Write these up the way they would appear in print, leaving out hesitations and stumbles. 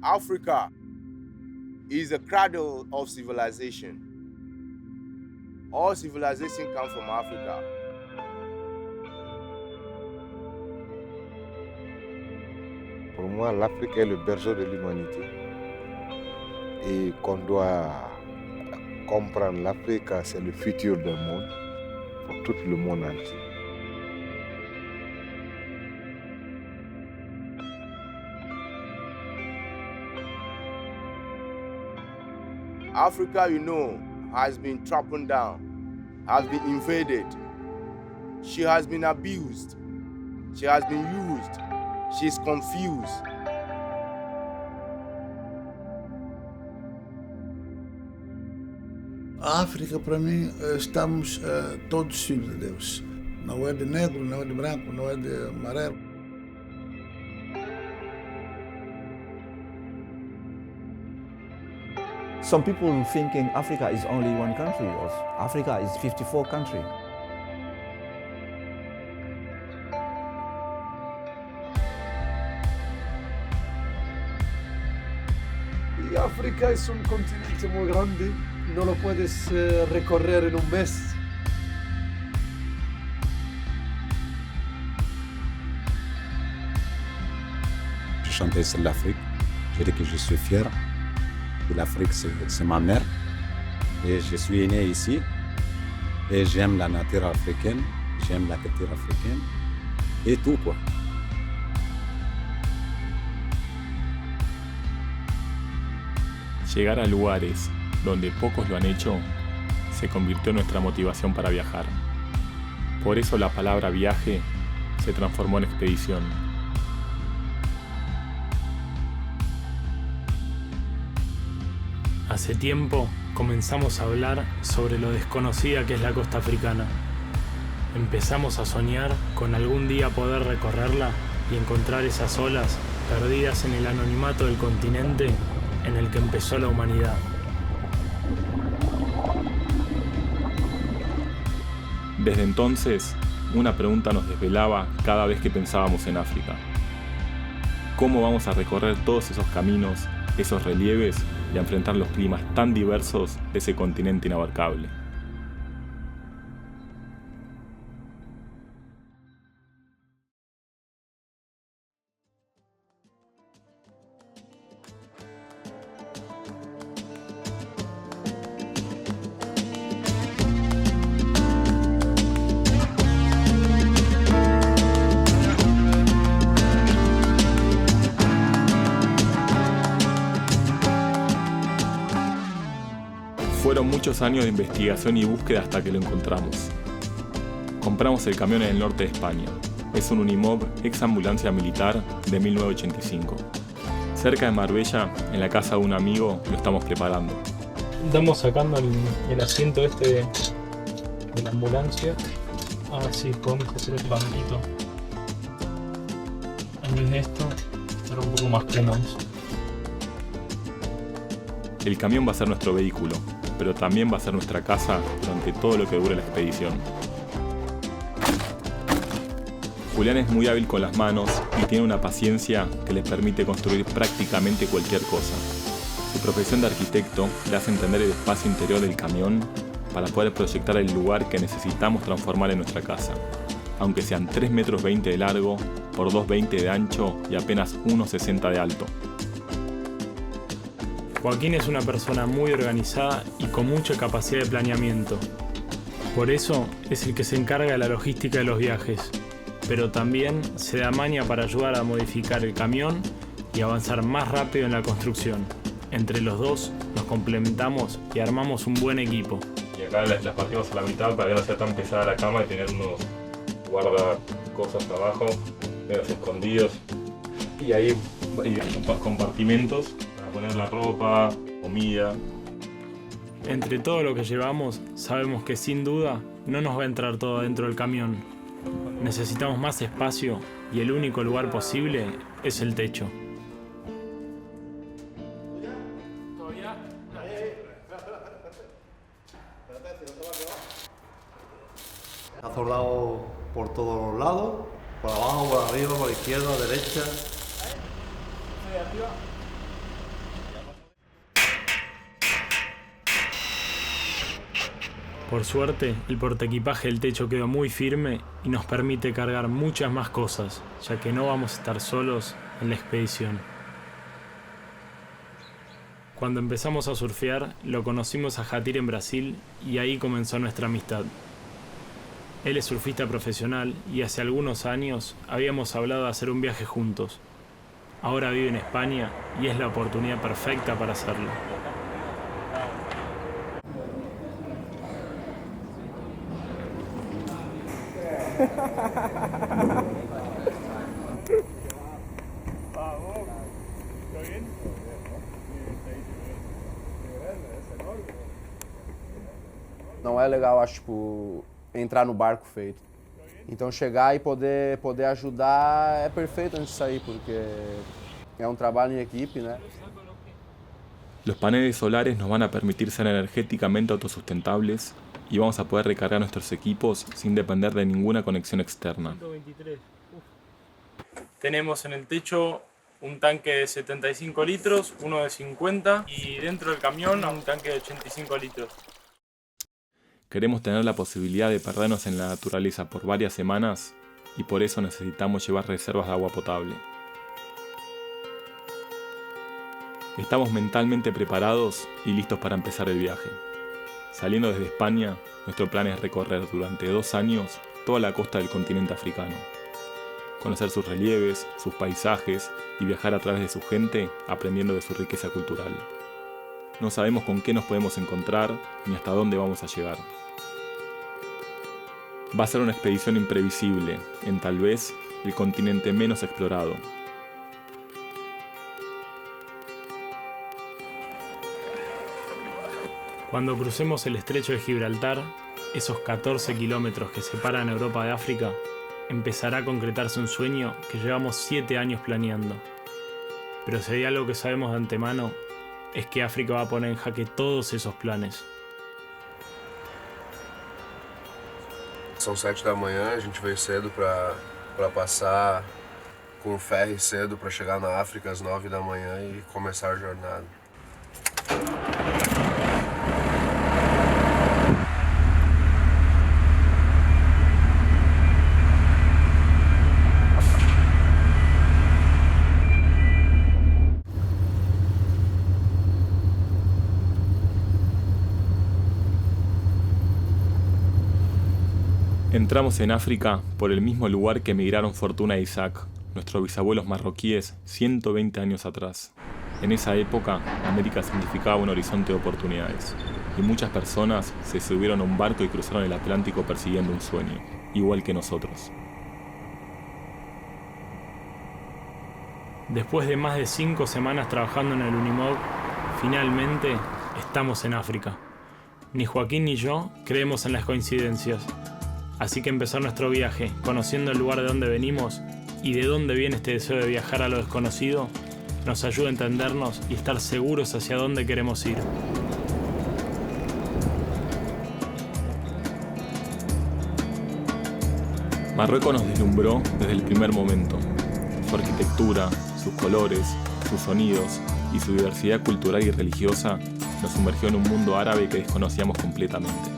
Africa is the cradle of civilization. All civilization comes from Africa. Pour moi, l'Afrique est le berceau de l'humanité. Et qu'on doit comprendre, l'Afrique, c'est le futur du monde, pour tout le monde entier. Africa, has been trampled down, has been invaded. She has been abused. She has been used. She's confused. A África, para mim, estamos todos filhos de Deus. Não é de negro, não é de branco, não é de amarelo. Some people thinking Africa is only one country, or Africa is 54 countries. Y África es un continente muy grande, no lo puedes recorrer en un mes. Je chantais sur l'Afrique, je dis que je suis fier. L'Afrique, c'est ma mère. Et je suis né ici. Et j'aime la nature africaine, j'aime la culture africaine. Et tout, quoi. Llegar a lugares donde pocos lo han hecho se convirtió en nuestra motivación para viajar. Por eso la palabra viaje se transformó en expedición. Hace tiempo comenzamos a hablar sobre lo desconocida que es la costa africana. Empezamos a soñar con algún día poder recorrerla y encontrar esas olas perdidas en el anonimato del continente en el que empezó la humanidad. Desde entonces, una pregunta nos desvelaba cada vez que pensábamos en África. ¿Cómo vamos a recorrer todos esos caminos, esos relieves y a enfrentar los climas tan diversos de ese continente inabarcable? Fueron muchos años de investigación y búsqueda hasta que lo encontramos. Compramos el camión en el norte de España. Es un Unimob ex ambulancia militar de 1985. Cerca de Marbella, en la casa de un amigo, lo estamos preparando. Estamos sacando el asiento de la ambulancia. A ver si podemos hacer el banquito. En vez de esto, estar un poco más cómodos. El camión va a ser nuestro vehículo, pero también va a ser nuestra casa durante todo lo que dure la expedición. Julián es muy hábil con las manos y tiene una paciencia que le permite construir prácticamente cualquier cosa. Su profesión de arquitecto le hace entender el espacio interior del camión para poder proyectar el lugar que necesitamos transformar en nuestra casa, aunque sean 3,20 metros de largo por 2,20 de ancho y apenas 1,60 de alto. Joaquín es una persona muy organizada y con mucha capacidad de planeamiento. Por eso es el que se encarga de la logística de los viajes, pero también se da maña para ayudar a modificar el camión y avanzar más rápido en la construcción. Entre los dos nos complementamos y armamos un buen equipo. Y acá las partimos a la mitad para que no sea tan pesada la cama y tener unos guardacosas abajo, menos escondidos. Y ahí hay compartimentos para poner la ropa, comida. Entre todo lo que llevamos, sabemos que sin duda no nos va a entrar todo dentro del camión. Necesitamos más espacio y el único lugar posible es el techo. Ha soldado por todos los lados, por abajo, por arriba, por la izquierda, derecha. Por suerte, el portaequipaje del techo quedó muy firme y nos permite cargar muchas más cosas, ya que no vamos a estar solos en la expedición. Cuando empezamos a surfear, lo conocimos a Jatir en Brasil y ahí comenzó nuestra amistad. Él es surfista profesional y hace algunos años habíamos hablado de hacer un viaje juntos. Ahora vive en España y es la oportunidad perfecta para hacerlo. Não é legal, acho, tipo, entrar no barco feito. Então chegar e poder ajudar é perfeito antes de sair, porque é um trabalho em equipe, né? Los paneles solares nos van a permitir ser energéticamente autosustentables y vamos a poder recargar nuestros equipos sin depender de ninguna conexión externa. Tenemos en el techo un tanque de 75 litros, uno de 50 y dentro del camión un tanque de 85 litros. Queremos tener la posibilidad de perdernos en la naturaleza por varias semanas y por eso necesitamos llevar reservas de agua potable. Estamos mentalmente preparados y listos para empezar el viaje. Saliendo desde España, nuestro plan es recorrer durante 2 años toda la costa del continente africano. Conocer sus relieves, sus paisajes y viajar a través de su gente aprendiendo de su riqueza cultural. No sabemos con qué nos podemos encontrar ni hasta dónde vamos a llegar. Va a ser una expedición imprevisible en tal vez el continente menos explorado. Cuando crucemos el estrecho de Gibraltar, esos 14 kilómetros que separan Europa de África, empezará a concretarse un sueño que llevamos 7 años planeando. Pero si hay algo que sabemos de antemano, es que África va a poner en jaque todos esos planes. São 7 da manhã, a gente veio cedo para passar com o ferry cedo para chegar na África às 9 da manhã e começar a jornada. Entramos en África por el mismo lugar que emigraron Fortuna e Isaac, nuestros bisabuelos marroquíes 120 años atrás. En esa época, América significaba un horizonte de oportunidades, y muchas personas se subieron a un barco y cruzaron el Atlántico persiguiendo un sueño, igual que nosotros. Después de más de 5 semanas trabajando en el Unimog, finalmente estamos en África. Ni Joaquín ni yo creemos en las coincidencias. Así que empezar nuestro viaje, conociendo el lugar de donde venimos y de dónde viene este deseo de viajar a lo desconocido, nos ayuda a entendernos y estar seguros hacia dónde queremos ir. Marruecos nos deslumbró desde el primer momento. Su arquitectura, sus colores, sus sonidos y su diversidad cultural y religiosa nos sumergió en un mundo árabe que desconocíamos completamente.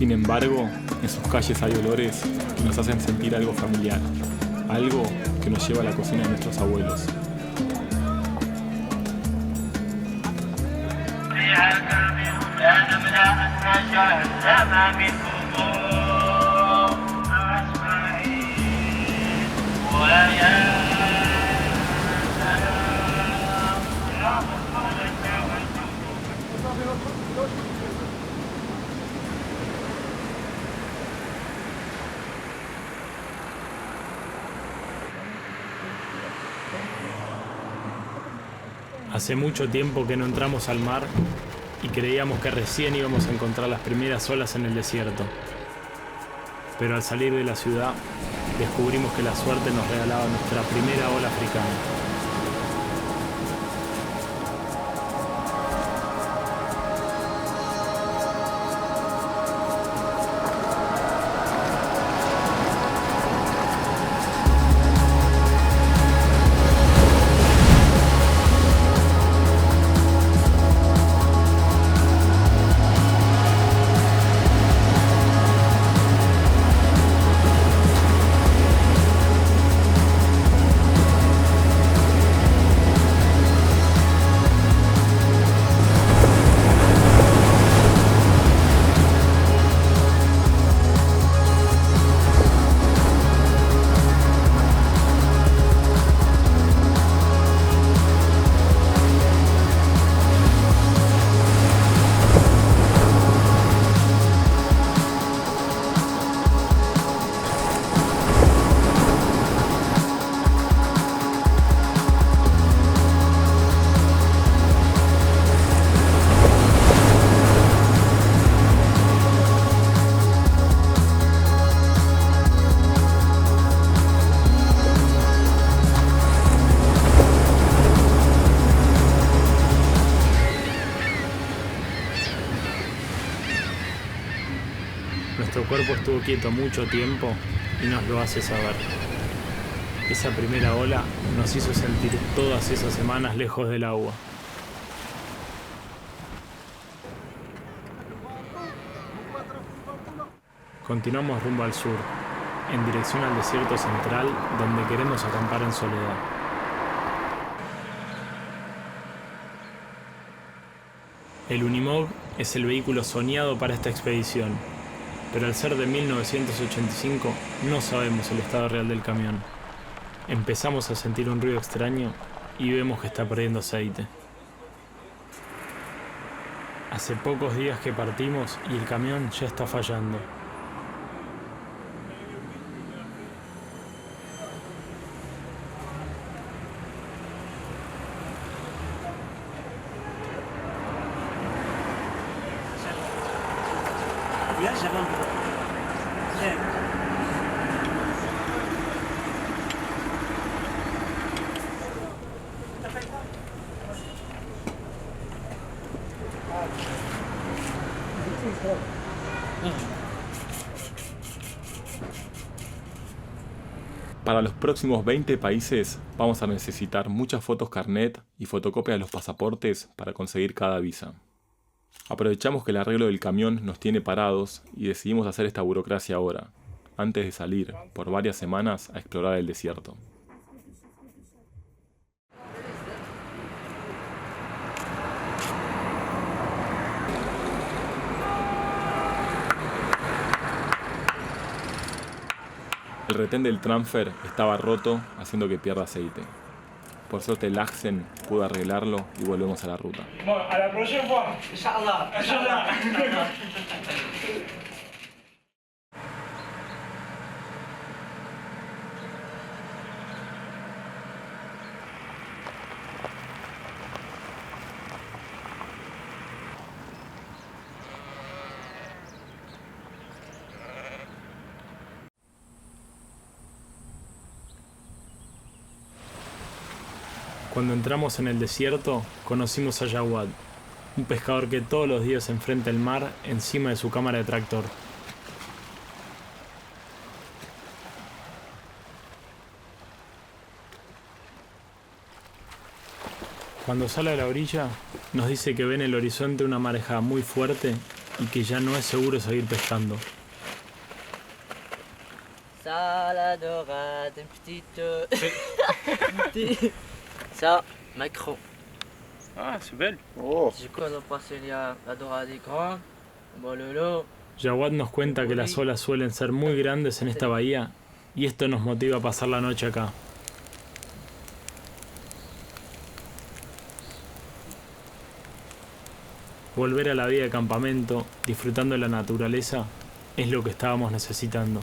Sin embargo, en sus calles hay olores que nos hacen sentir algo familiar, algo que nos lleva a la cocina de nuestros abuelos. Hace mucho tiempo que no entramos al mar y creíamos que recién íbamos a encontrar las primeras olas en el desierto. Pero al salir de la ciudad, descubrimos que la suerte nos regalaba nuestra primera ola africana. cuerpo estuvo quieto mucho tiempo y nos lo hace saber. Esa primera ola nos hizo sentir todas esas semanas lejos del agua. Continuamos rumbo al sur, en dirección al desierto central, donde queremos acampar en soledad. El Unimog es el vehículo soñado para esta expedición, pero al ser de 1985 no sabemos el estado real del camión. Empezamos a sentir un ruido extraño y vemos que está perdiendo aceite. Hace pocos días que partimos y el camión ya está fallando. Para los próximos 20 países vamos a necesitar muchas fotos carnet y fotocopias de los pasaportes para conseguir cada visa. Aprovechamos que el arreglo del camión nos tiene parados y decidimos hacer esta burocracia ahora, antes de salir por varias semanas a explorar el desierto. El retén del transfer estaba roto, haciendo que pierda aceite. Por suerte el Axen pudo arreglarlo y volvemos a la ruta. Bueno, a la próxima. Inshallah. Inshallah. Cuando entramos en el desierto, conocimos a Jawad, un pescador que todos los días enfrenta el mar encima de su cámara de tractor. Cuando sale a la orilla, nos dice que ve en el horizonte una marejada muy fuerte y que ya no es seguro seguir pescando. Ça, Macron. Ah, c'est belle. Oh. Du coup, on a passé la dorade est grande. Bololo. Jawad nos cuenta que las olas suelen ser muy grandes en esta bahía y esto nos motiva a pasar la noche acá. Volver a la vida de campamento, disfrutando de la naturaleza, es lo que estábamos necesitando.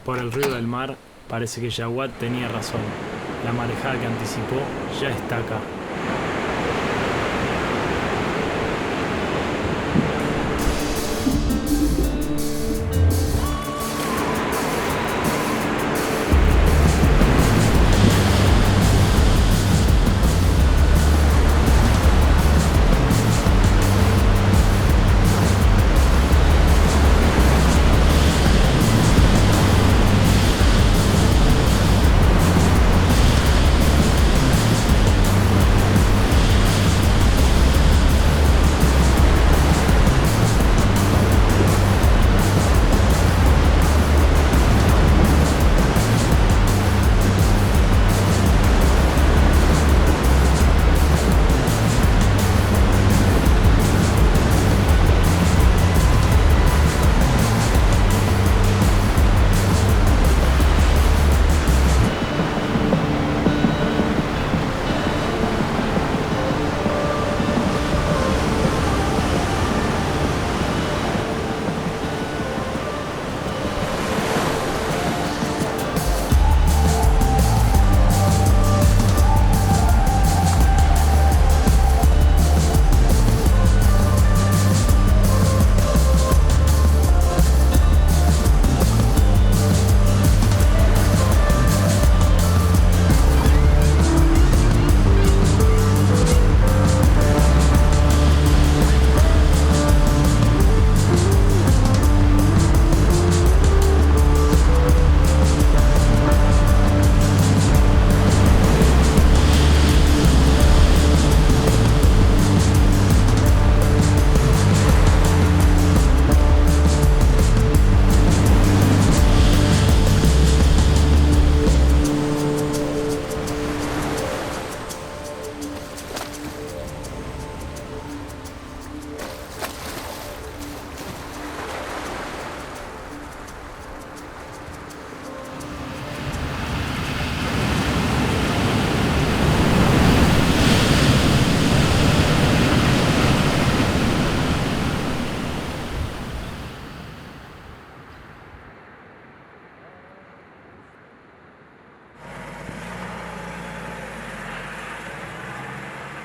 Por el ruido del mar, parece que Jawad tenía razón. La marejada que anticipó ya está acá.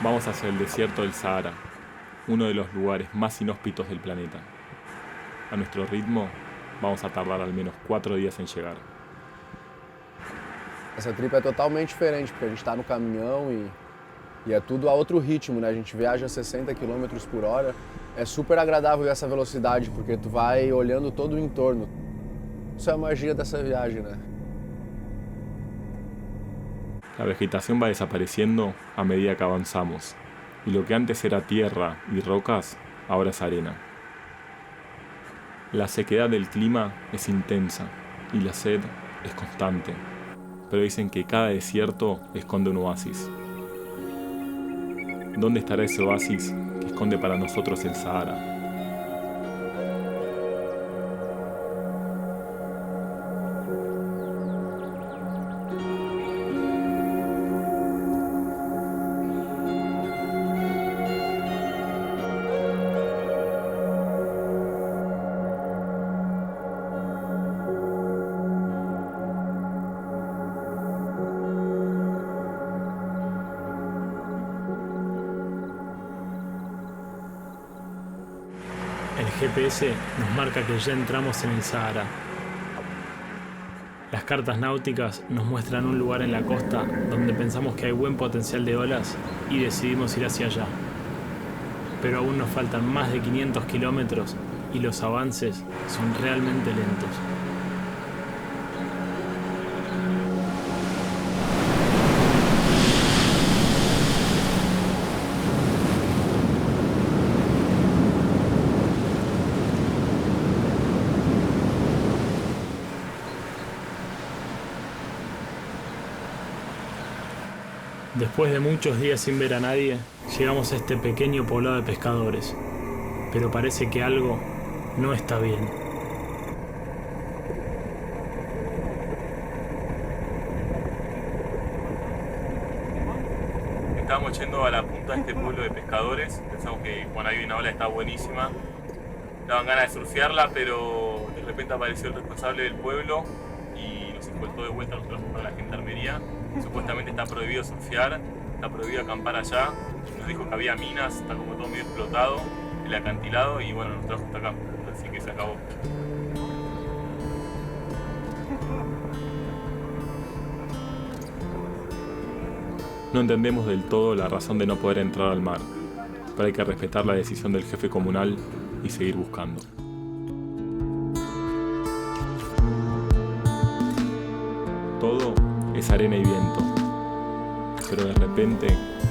Vamos hacia el desierto del Sahara, uno de los lugares más inhóspitos del planeta. A nuestro ritmo, vamos a tardar al menos 4 días en llegar. Essa trip é totalmente diferente, porque a gente está no caminhão e é tudo a outro ritmo, né? A gente viaja a 60 km por hora. É super agradável essa velocidade, porque tu vai olhando todo o entorno. Isso é a magia dessa viagem, né? La vegetación va desapareciendo a medida que avanzamos, y lo que antes era tierra y rocas, ahora es arena. La sequedad del clima es intensa y la sed es constante, pero dicen que cada desierto esconde un oasis. ¿Dónde estará ese oasis que esconde para nosotros el Sahara? El GPS nos marca que ya entramos en el Sahara. Las cartas náuticas nos muestran un lugar en la costa donde pensamos que hay buen potencial de olas y decidimos ir hacia allá. Pero aún nos faltan más de 500 kilómetros y los avances son realmente lentos. Después de muchos días sin ver a nadie, llegamos a este pequeño poblado de pescadores, pero parece que algo no está bien. Estábamos yendo a la punta de este pueblo de pescadores, pensamos que cuando hay una ola está buenísima, daban ganas de surfearla, pero de repente apareció el responsable del pueblo y nos escoltó de vuelta nosotros para la gendarmería. Supuestamente está prohibido surfear, está prohibido acampar allá. Nos dijo que había minas, está como todo medio explotado, el acantilado, y bueno, nos trajo hasta acá, así que se acabó. No entendemos del todo la razón de no poder entrar al mar, pero hay que respetar la decisión del jefe comunal y seguir buscando. Todo es arena y viento, pero de repente,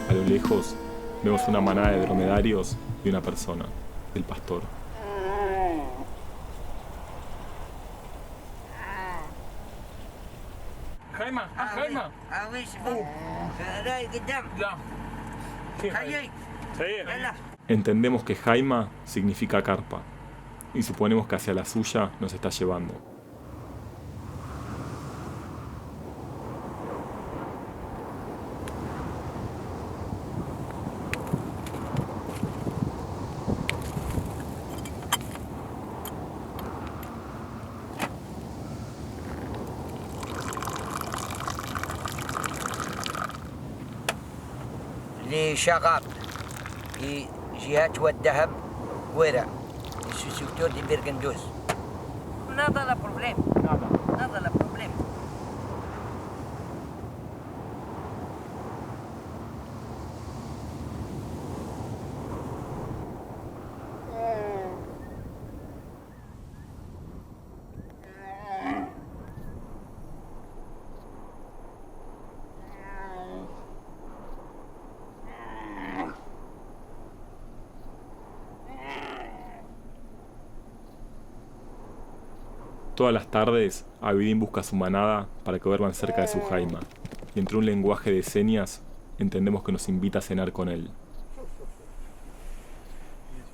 a lo lejos, vemos una manada de dromedarios y una persona, el pastor. خيمة خيمة Entendemos que Jaima significa carpa, y suponemos que hacia la suya nos está llevando. لشغاب في جهة والذهب ورع السكتور دي بيرغندوز nada la problema nada la problema. Todas las tardes, Abidín busca a su manada para que duerman cerca de su jaima, y entre un lenguaje de señas, entendemos que nos invita a cenar con él.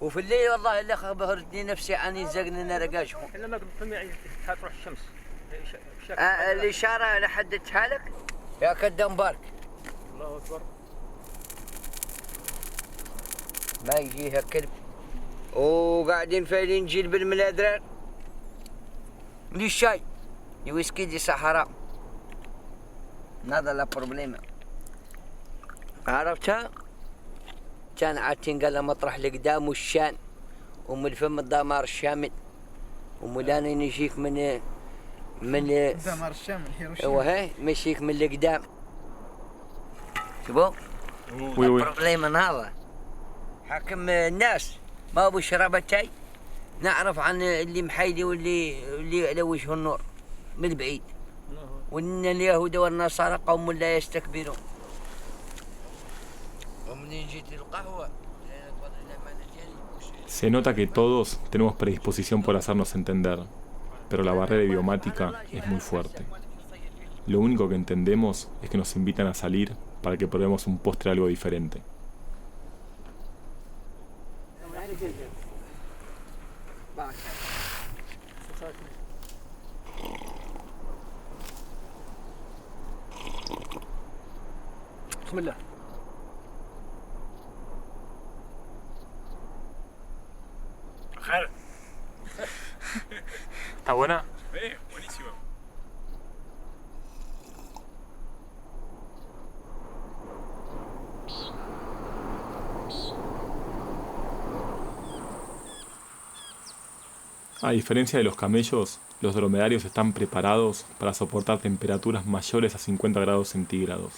وفي الليل والله اللي خبرتني نفسي عني زقننا رقاشهم. تروح الشمس. الإشارة أنا حددتها لك يا كدام بارك. الله أكبر. ما يجيها كلب. وقاعدين فايلين جيل بالملادرار. دي الشاي دي ويسكي دي صحراء nada la problema. عرفتها؟ كان عاتين قال مطرح القدام والشان ومن الفم الدمار الشامل ومولانا يجيك من دمار الشامل وهي مشيك من القدام شوفوا البروبليم من هذا حكم الناس ما ابو شرابة شاي نعرف عن اللي محيدي واللي على وجه النور من بعيد وان اليهود والنصارى قوم لا يستكبرون ومنين جيت القهوه Se nota que todos tenemos predisposición por hacernos entender, pero la barrera idiomática es muy fuerte. Lo único que entendemos es que nos invitan a salir para que probemos un postre algo diferente. Bismillah. ¿Está buena? Buenísimo. A diferencia de los camellos, los dromedarios están preparados para soportar temperaturas mayores a 50 grados centígrados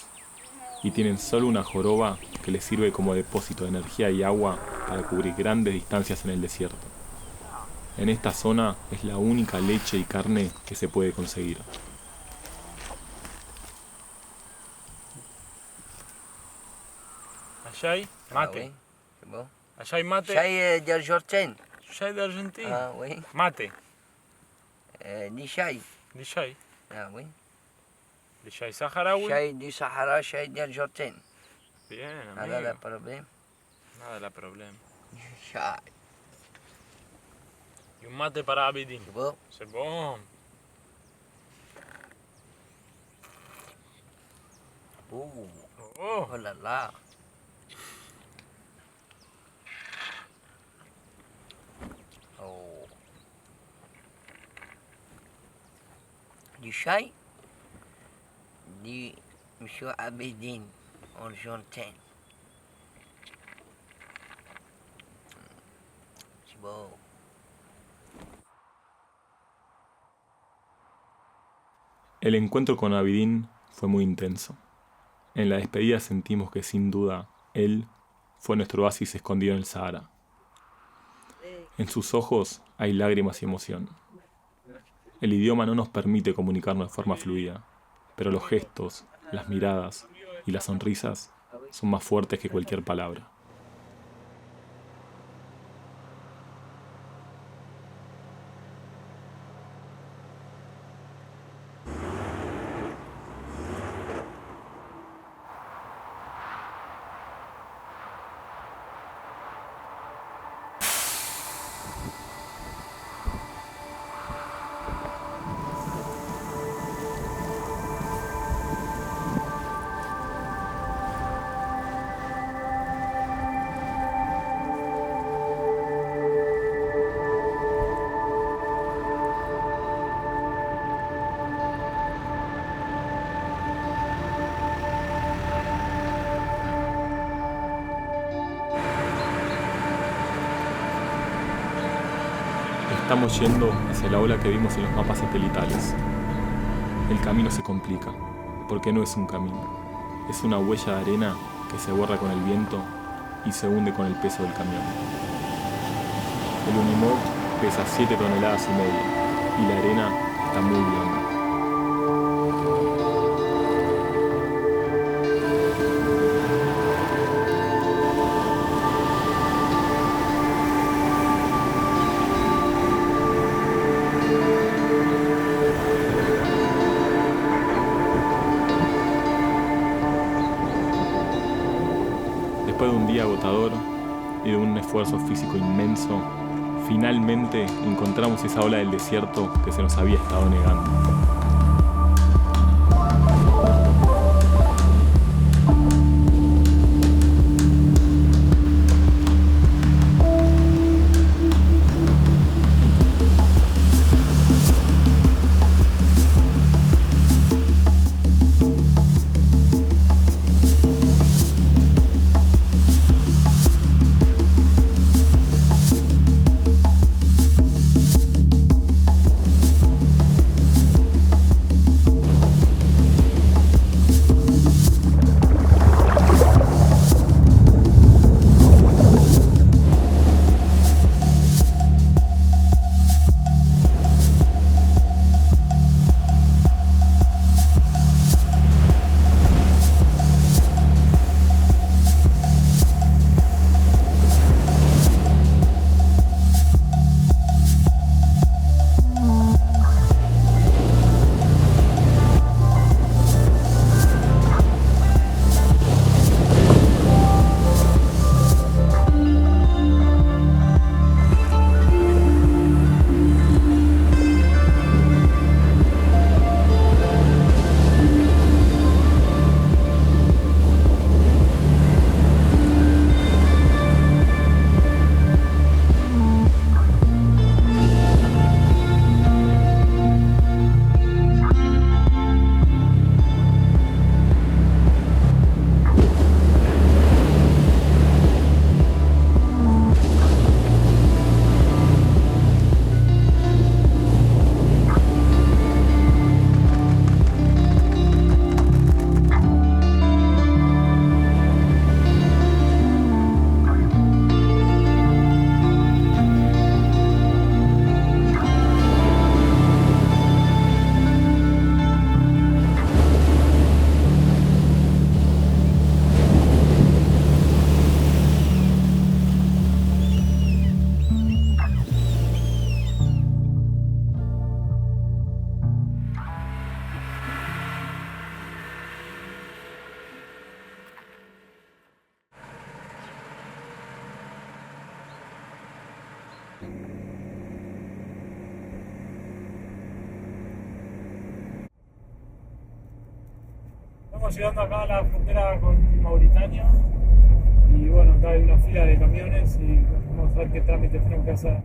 y tienen solo una joroba que les sirve como depósito de energía y agua para cubrir grandes distancias en el desierto. En esta zona es la única leche y carne que se puede conseguir. Allá hay mate. Allá hay mate. شاي de Argentina. شاي de Argentina. Ah, oui. Mate. دي شاي. دي شاي. Ah, oui. دي شاي صحراوي. شاي دي صحراء شاي de Argentina. Bien, amigo. Nada de problema. Nada de problema. شاي. Y un mate para Abidin. C'est bon. Oh là là. Oh. Du شاي دي مشو عابدين أرجنتين. شبو. El encuentro con Abidin fue muy intenso. En la despedida sentimos que sin duda él fue nuestro oasis escondido en el Sahara. En sus ojos hay lágrimas y emoción. El idioma no nos permite comunicarnos de forma fluida, pero los gestos, las miradas y las sonrisas son más fuertes que cualquier palabra. Estamos yendo hacia la ola que vimos en los mapas satelitales. El camino se complica, porque no es un camino. Es una huella de arena que se borra con el viento y se hunde con el peso del camión. El Unimog pesa 7,5 toneladas y la arena está muy blanda. Después de un día agotador y de un esfuerzo físico inmenso, finalmente encontramos esa ola del desierto que se nos había estado negando. Estamos llegando acá a la frontera con Mauritania y bueno, acá hay una fila de camiones y vamos a ver qué trámites tienen que hacer.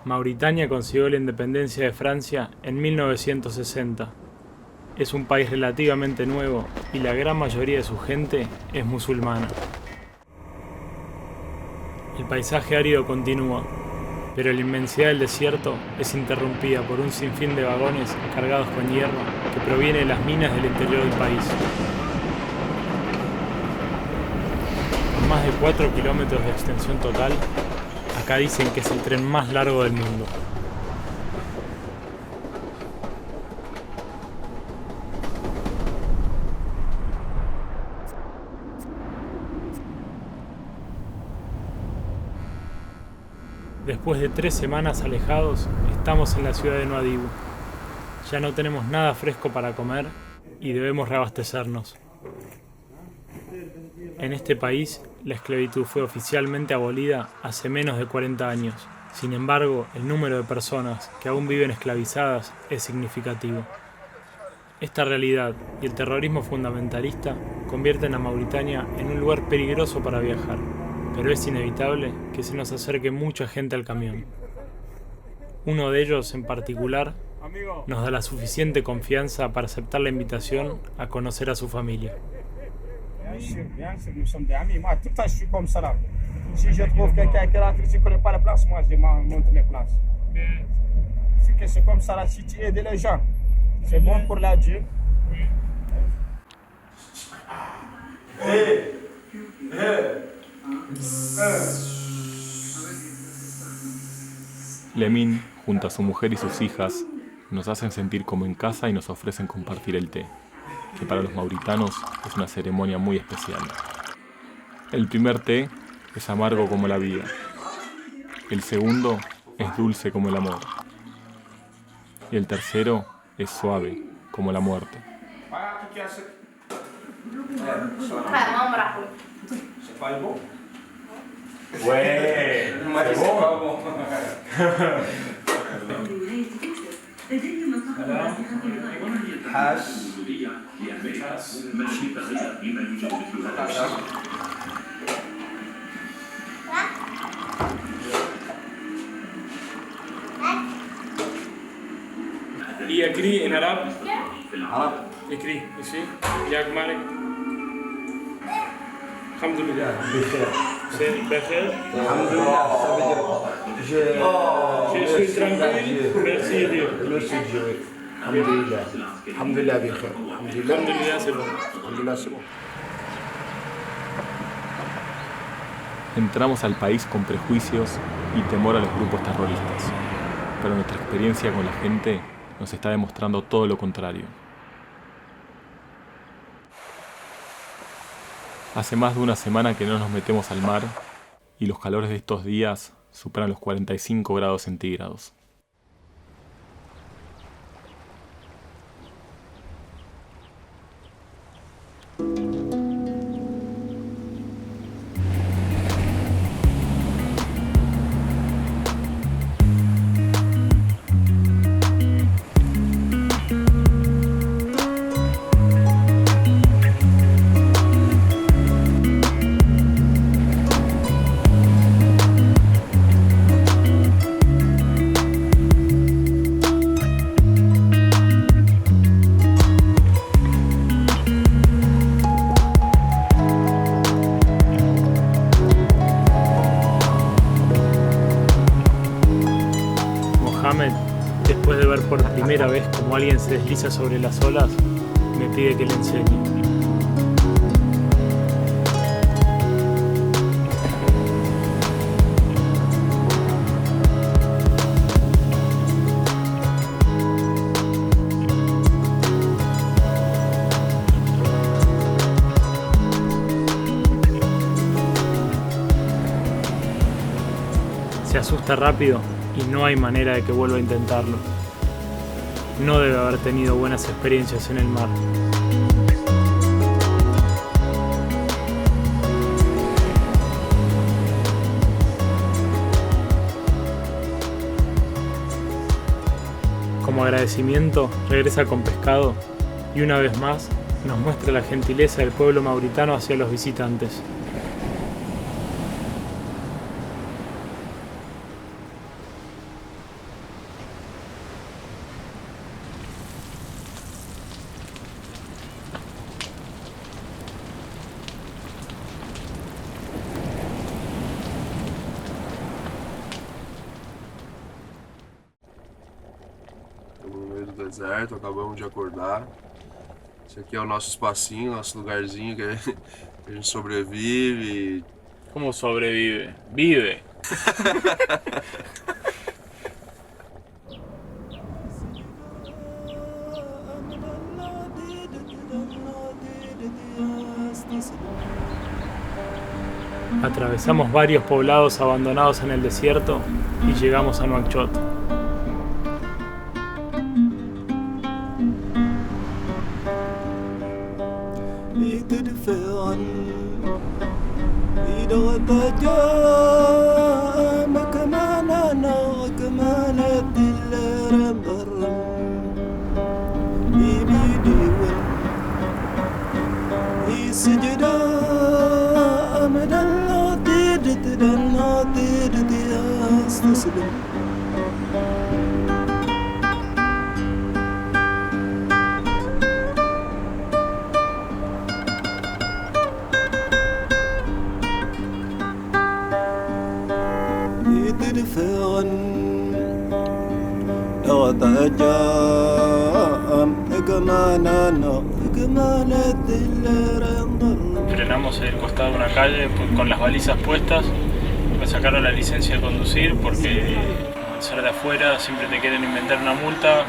Mauritania consiguió la independencia de Francia en 1960. Es un país relativamente nuevo y la gran mayoría de su gente es musulmana. El paisaje árido continúa, pero la inmensidad del desierto es interrumpida por un sinfín de vagones cargados con hierro que proviene de las minas del interior del país. Con más de 4 kilómetros de extensión total, acá dicen que es el tren más largo del mundo. Después de 3 semanas alejados, estamos en la ciudad de Nouadhibou. Ya no tenemos nada fresco para comer y debemos reabastecernos. En este país, la esclavitud fue oficialmente abolida hace menos de 40 años. Sin embargo, el número de personas que aún viven esclavizadas es significativo. Esta realidad y el terrorismo fundamentalista convierten a Mauritania en un lugar peligroso para viajar, pero es inevitable que se nos acerque mucha gente al camión. Uno de ellos, en particular, nos da la suficiente confianza para aceptar la invitación a conocer a su familia. Bien sûr, nous sommes des amis. Moi, tout le temps, je suis comme ça là. Si je trouve quelqu'un qui ne connaît pas la place, moi, je montre les places. C'est que c'est comme ça là. Si tu aides les gens, c'est bon pour la Dieu. Lemin, junto a su mujer y sus hijas, nos hacen sentir como en casa y nos ofrecen compartir el té, que para los mauritanos es una ceremonia muy especial. El primer té es amargo como la vida. El segundo es dulce como el amor. Y el tercero es suave como la muerte. Y écrit en arabe. Écrit ici. Yak Malek. Alhamdulillah. C'est Bachel. Alhamdulillah, ça veut dire je suis tranquille. Merci Dieu. Merci Dieu. Alhamdulillah. Alhamdulillah, Bikhair. Alhamdulillah, c'est bon. Alhamdulillah, c'est bon. Entramos al país con prejuicios y temor a los grupos terroristas, pero nuestra experiencia con la gente nos está demostrando todo lo contrario. Hace más de una semana que no nos metemos al mar y los calores de estos días superan los 45 grados centígrados. Mohamed, después de ver por primera vez cómo alguien se desliza sobre las olas, me pide que le enseñe. Se asusta rápido y no hay manera de que vuelva a intentarlo. No debe haber tenido buenas experiencias en el mar. Como agradecimiento, regresa con pescado y una vez más nos muestra la gentileza del pueblo mauritano hacia los visitantes. Deserto, acabamos de acordar. Esse aqui é o nosso espacinho, nosso lugarzinho que a gente sobrevive. ¿Cómo sobrevive? Vive. Atravesamos varios poblados abandonados en el desierto y llegamos a Nouakchott. Frenamos en el costado de una calle con las balizas puestas. Me sacaron la licencia de conducir porque al ser de afuera siempre te quieren inventar una multa.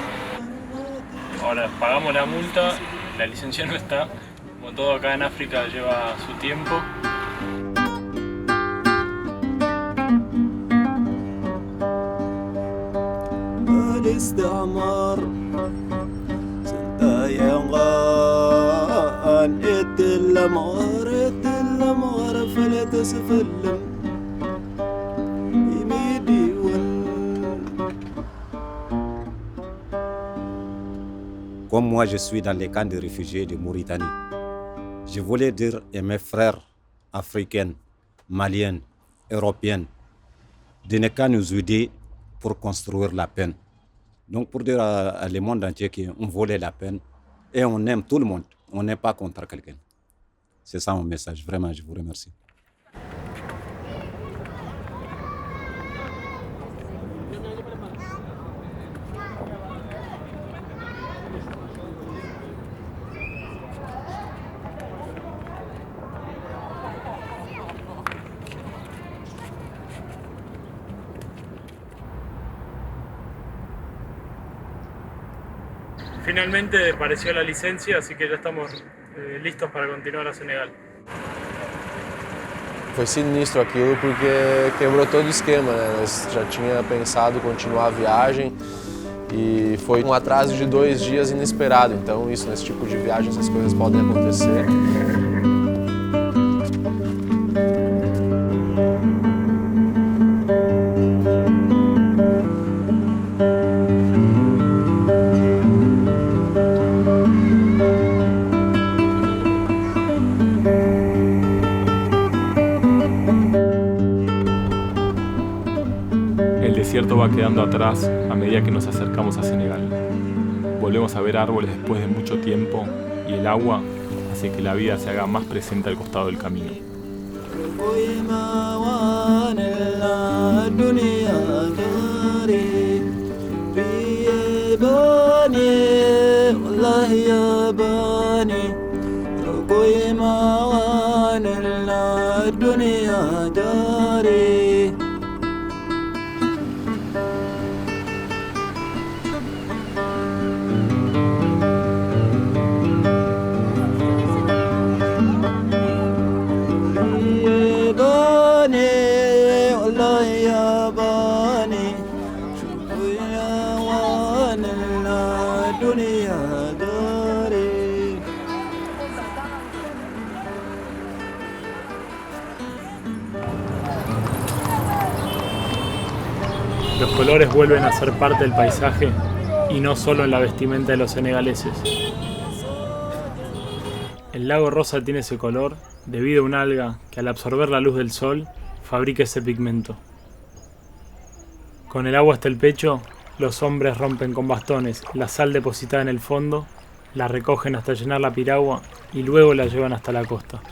Ahora pagamos la multa, la licencia no está. Como todo acá en África lleva su tiempo. الاستعمار سنتا ينغان اتلمغر فلا تسفلم يميدي Comme moi, je suis dans les camps de réfugiés de Mauritanie. Je voulais dire à mes frères africains, maliens, européens, de ne pas nous aider pour construire la paix. Donc pour dire à le monde entier qu'on voulait la paix et on aime tout le monde, on n'est pas contre quelqu'un. C'est ça mon message, vraiment, je vous remercie. Finalmente apareció la licencia, así que ya estamos listos para continuar a Senegal. Foi sinistro aquilo porque quebrou todo o esquema, né? Nós já tinha pensado continuar a viagem e foi um atraso de 2 dias inesperado. Então isso, nesse tipo de viagem, essas coisas podem acontecer. El desierto va quedando atrás a medida que nos acercamos a Senegal. Volvemos a ver árboles después de mucho tiempo y el agua hace que la vida se haga más presente al costado del camino. باني والله يا باني ربي معانا الدنيا داري يا باني والله يا باني شوفوا يا وانا الدنيا داري. Los colores vuelven a ser parte del paisaje y no solo en la vestimenta de los senegaleses. El lago rosa tiene ese color debido a una alga que al absorber la luz del sol fabrica ese pigmento. Con el agua hasta el pecho, los hombres rompen con bastones la sal depositada en el fondo, la recogen hasta llenar la piragua y luego la llevan hasta la costa.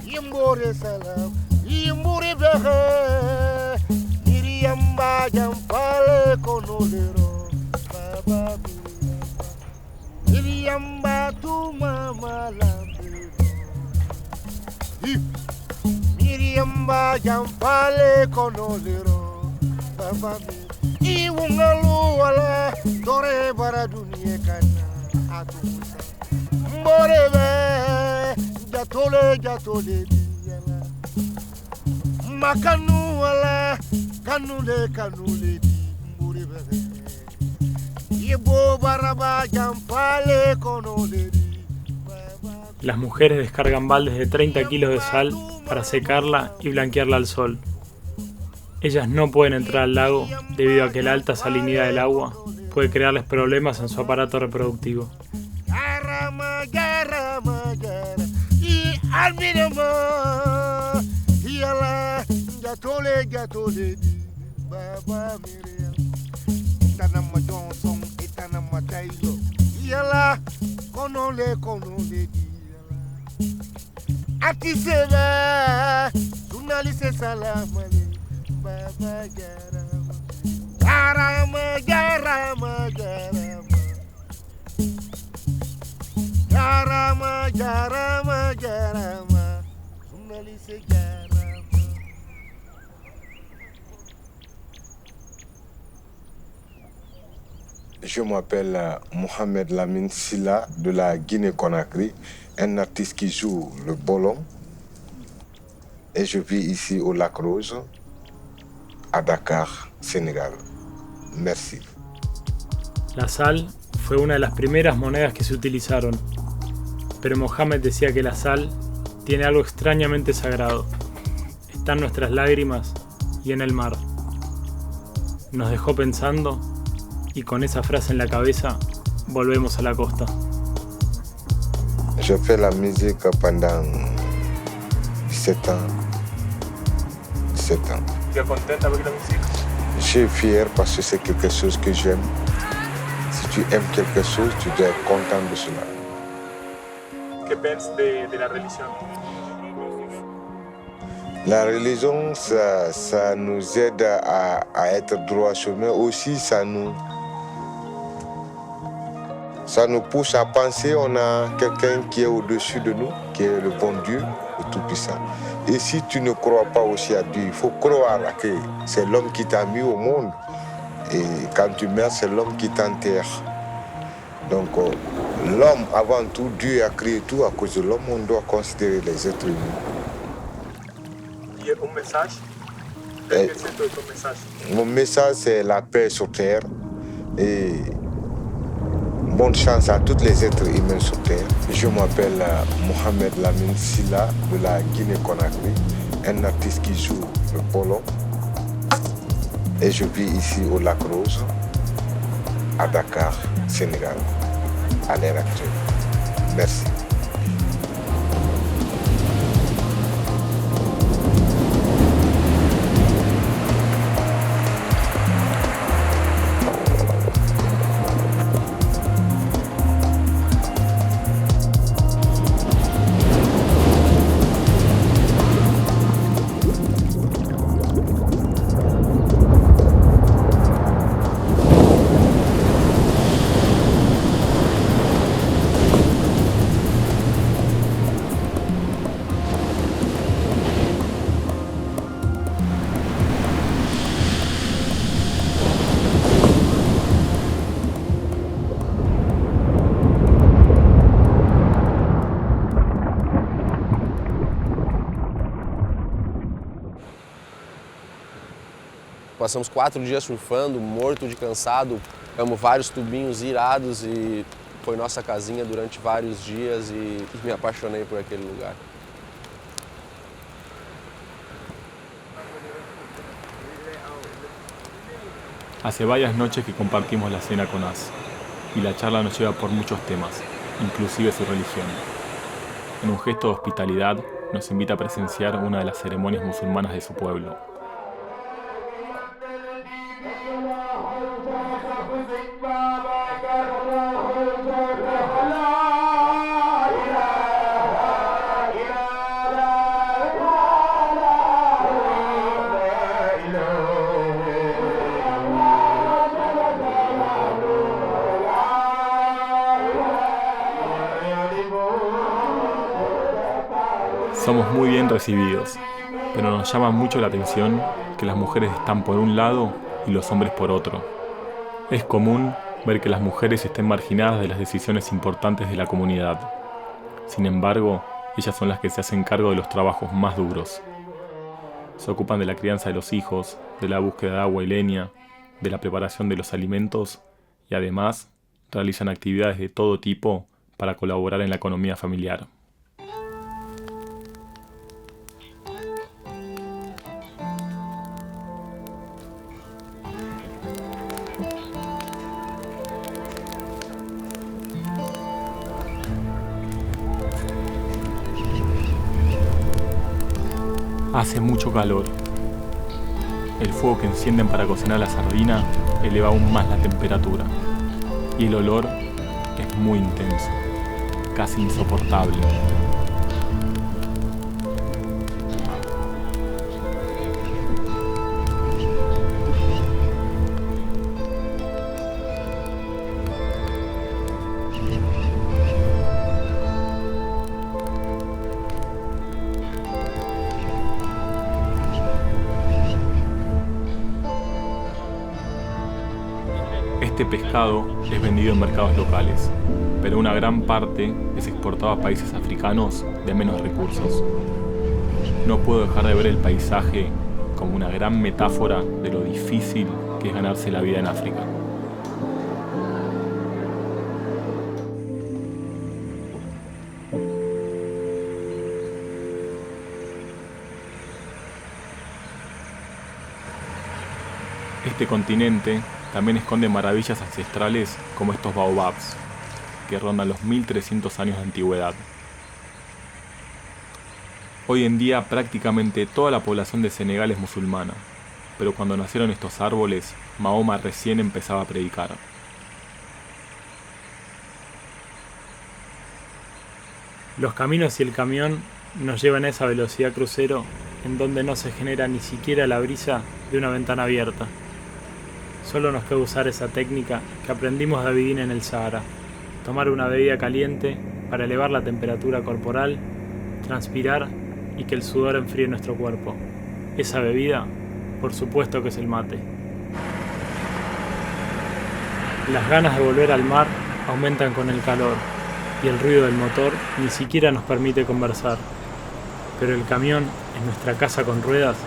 Yimbore salam, yimbore behe, Miriamba jampale konolero, baba Miriamba tu mama lambe, Miriamba jampale konolero, baba Iwungalu wala dore bara dunia kana atusa, mbore be. Jatole diyala makanu wala kanule di mburi bebe yebo baraba jampale konole di. Las mujeres descargan baldes de 30 kilos de sal para secarla y blanquearla al sol. Ellas no pueden entrar al lago debido a que la alta salinidad del agua puede crearles problemas en su aparato reproductivo. Alminama yala jatole di baba Miriam tanama Johnson tanama Taylor yala konole di yala atiseba journaliste salamale baba jarama journaliste jarama. Je m'appelle Mohamed Lamine Silla de la Guinée-Conakry, un artiste qui joue le bolon. Et je vis ici au Lac Rose, à Dakar, Sénégal. Merci. La sal fue una de las primeras monedas que se utilizaron, pero Mohamed decía que la sal tiene algo extrañamente sagrado. Está en nuestras lágrimas y en el mar. Nos dejó pensando y con esa frase en la cabeza volvemos a la costa. Je fais la musique pendant 17 ans. 17 ans. Tu es contente avec la musique? Je suis fier parce que c'est quelque chose que j'aime. Si tu aimes quelque chose, tu dois être content de cela. ¿Qué piensas de la religión? La religion, ça nous aide à être droit chemin. Aussi, ça nous pousse à penser on a quelqu'un qui est au-dessus de nous, qui est le bon Dieu, le Tout-Puissant. Et si tu ne crois pas aussi à Dieu, il faut croire que c'est l'homme qui t'a mis au monde. Et quand tu meurs, c'est l'homme qui t'enterre. Donc, l'homme, avant tout, Dieu a créé tout. À cause de l'homme, on doit considérer les êtres humains. ¿Y un mensaje? ¿Qué es tu mensaje? Mon message, c'est la paix sur terre. Et bonne chance à tous les êtres humains sur terre. Je m'appelle Mohamed Lamine Silla de la Guinée-Conakry, un artiste qui joue le bolon. Et je vis ici au Lac Rose, à Dakar, Sénégal, à l'heure actuelle. Merci. passamos 4 dias surfando, morto de cansado, pegamos vários tubinhos irados e foi nossa casinha durante vários dias e me apaixonei por aquele lugar. Hace varias noches que compartimos la cena con As, y la charla nos lleva por muchos temas, inclusive su religión. En un gesto de hospitalidad, nos invita a presenciar una de las ceremonias musulmanas de su pueblo. Somos muy bien recibidos, pero nos llama mucho la atención que las mujeres están por un lado y los hombres por otro. Es común ver que las mujeres estén marginadas de las decisiones importantes de la comunidad. Sin embargo, ellas son las que se hacen cargo de los trabajos más duros. Se ocupan de la crianza de los hijos, de la búsqueda de agua y leña, de la preparación de los alimentos y además realizan actividades de todo tipo para colaborar en la economía familiar. Hace mucho calor. El fuego que encienden para cocinar la sardina eleva aún más la temperatura. Y el olor es muy intenso, casi insoportable. Este pescado es vendido en mercados locales, pero una gran parte es exportado a países africanos de menos recursos. No puedo dejar de ver el paisaje como una gran metáfora de lo difícil que es ganarse la vida en África. Este continente también esconde maravillas ancestrales como estos baobabs, que rondan los 1300 años de antigüedad. Hoy en día prácticamente toda la población de Senegal es musulmana, pero cuando nacieron estos árboles, Mahoma recién empezaba a predicar. Los caminos y el camión nos llevan a esa velocidad crucero en donde no se genera ni siquiera la brisa de una ventana abierta. Solo nos queda usar esa técnica que aprendimos de Abidine en el Sahara. Tomar una bebida caliente para elevar la temperatura corporal, transpirar y que el sudor enfríe nuestro cuerpo. Esa bebida, por supuesto que es el mate. Las ganas de volver al mar aumentan con el calor y el ruido del motor ni siquiera nos permite conversar. Pero el camión es nuestra casa con ruedas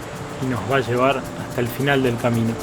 y nos va a llevar hasta el final del camino.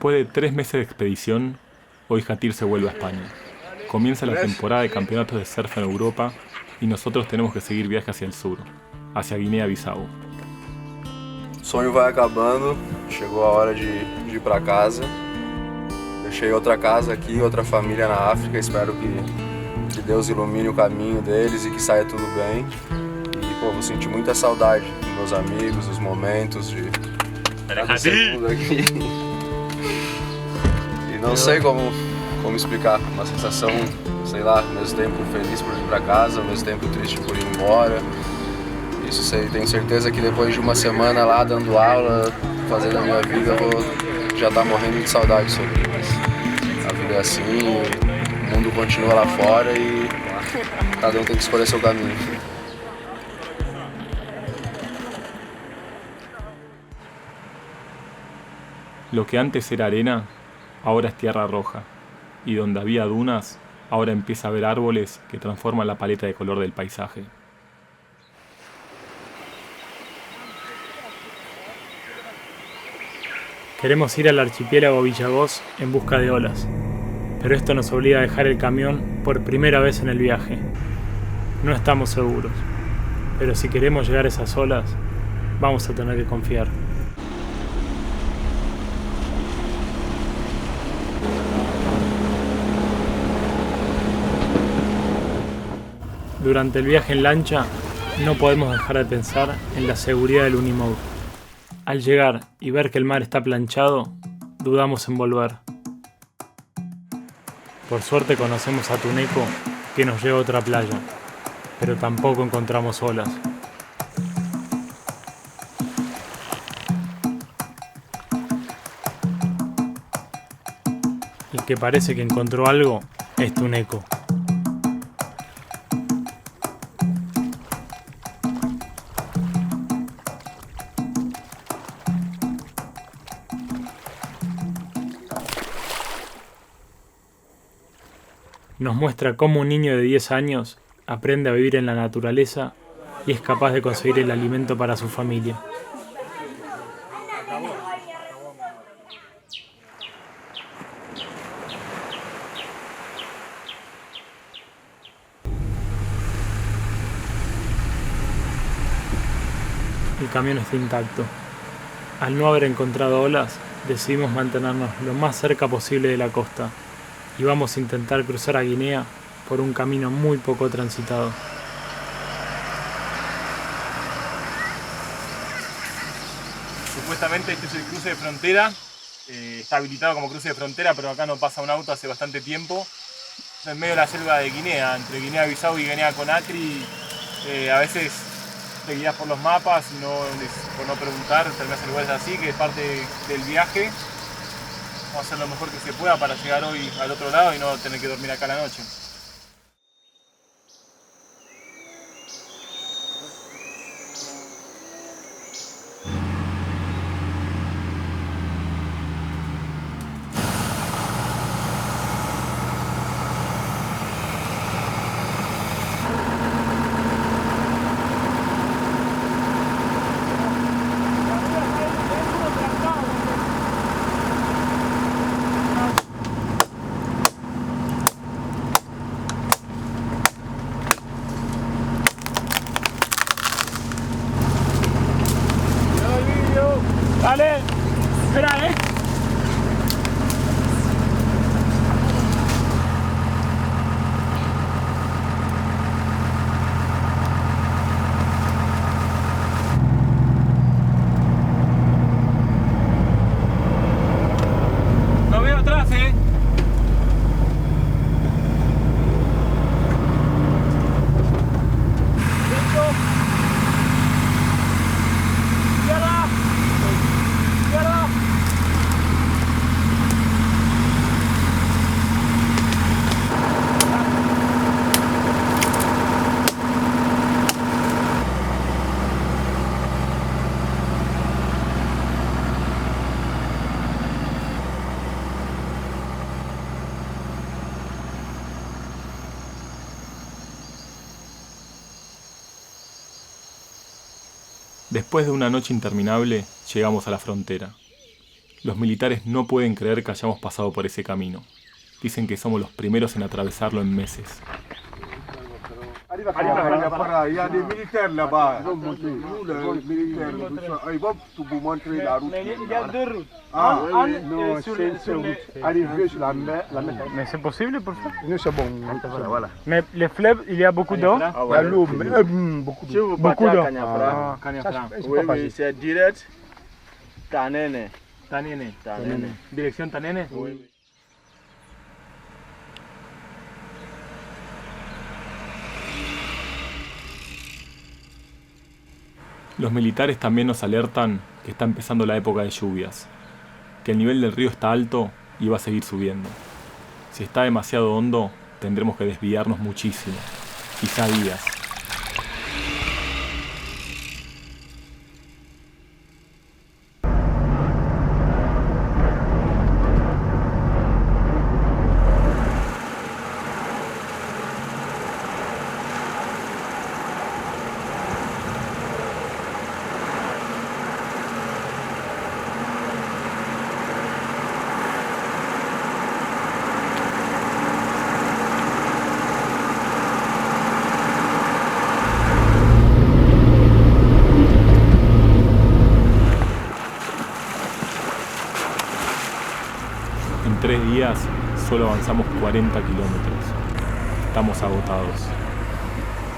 Después de 3 meses de expedición, hoy Jatir se vuelve a España. Comienza la temporada de campeonatos de surf en Europa y nosotros tenemos que seguir viaje hacia el sur, hacia Guinea-Bissau. O sonho vai acabando, chegou a hora de ir para casa. Deixei outra casa aqui, outra família na África. Espero que Deus ilumine o caminho deles e que saia tudo bem. E pô, vou sentir muita saudade dos meus amigos, dos momentos de cada segundo aqui. E não sei como explicar, uma sensação, sei lá, ao mesmo tempo feliz por ir para casa, ao mesmo tempo triste por ir embora. Isso sei, tenho certeza que depois de uma semana lá dando aula, fazendo a minha vida, eu vou já estar morrendo de saudade disso aqui. Mas a vida é assim, o mundo continua lá fora e cada um tem que escolher seu caminho. Lo que antes era arena, ahora es tierra roja. Y donde había dunas, ahora empieza a haber árboles que transforman la paleta de color del paisaje. Queremos ir al archipiélago Villagós en busca de olas, pero esto nos obliga a dejar el camión por primera vez en el viaje. No estamos seguros, pero si queremos llegar a esas olas, vamos a tener que confiar. Durante el viaje en lancha, no podemos dejar de pensar en la seguridad del Unimog. Al llegar y ver que el mar está planchado, dudamos en volver. Por suerte conocemos a Tuneco, que nos lleva a otra playa, pero tampoco encontramos olas. El que parece que encontró algo es Tuneco. Nos muestra cómo un niño de 10 años aprende a vivir en la naturaleza y es capaz de conseguir el alimento para su familia. El camión está intacto. Al no haber encontrado olas, decidimos mantenernos lo más cerca posible de la costa y vamos a intentar cruzar a Guinea por un camino muy poco transitado. Supuestamente este es el cruce de frontera, está habilitado como cruce de frontera, pero acá no pasa un auto hace bastante tiempo. En medio de la selva de Guinea, entre Guinea-Bissau y Guinea-Conakry, a veces te guías por los mapas y por no preguntar, terminas en lugares así, que es parte del viaje. Vamos a hacer lo mejor que se pueda para llegar hoy al otro lado y no tener que dormir acá la noche. Dale, espera, No veo atrás, Después de una noche interminable, llegamos a la frontera. Los militares no pueden creer que hayamos pasado por ese camino. Dicen que somos los primeros en atravesarlo en meses. Il y a des militaires là-bas. Nous, les militaires, ils vont vous montrer la route. Il y a deux routes. Non, c'est arrivé sur la mer. Mais c'est possible pour ça? Non, c'est bon. Voilà. Mais les fleuves, il y a beaucoup d'eau? Il y a l'eau, beaucoup d'eau. Beaucoup d'eau. Oui, c'est direct. Tanene. Direction Tanene? Oui. Los militares también nos alertan que está empezando la época de lluvias, que el nivel del río está alto y va a seguir subiendo. Si está demasiado hondo, tendremos que desviarnos muchísimo, quizá días. En 3 días solo avanzamos 40 kilómetros. Estamos agotados,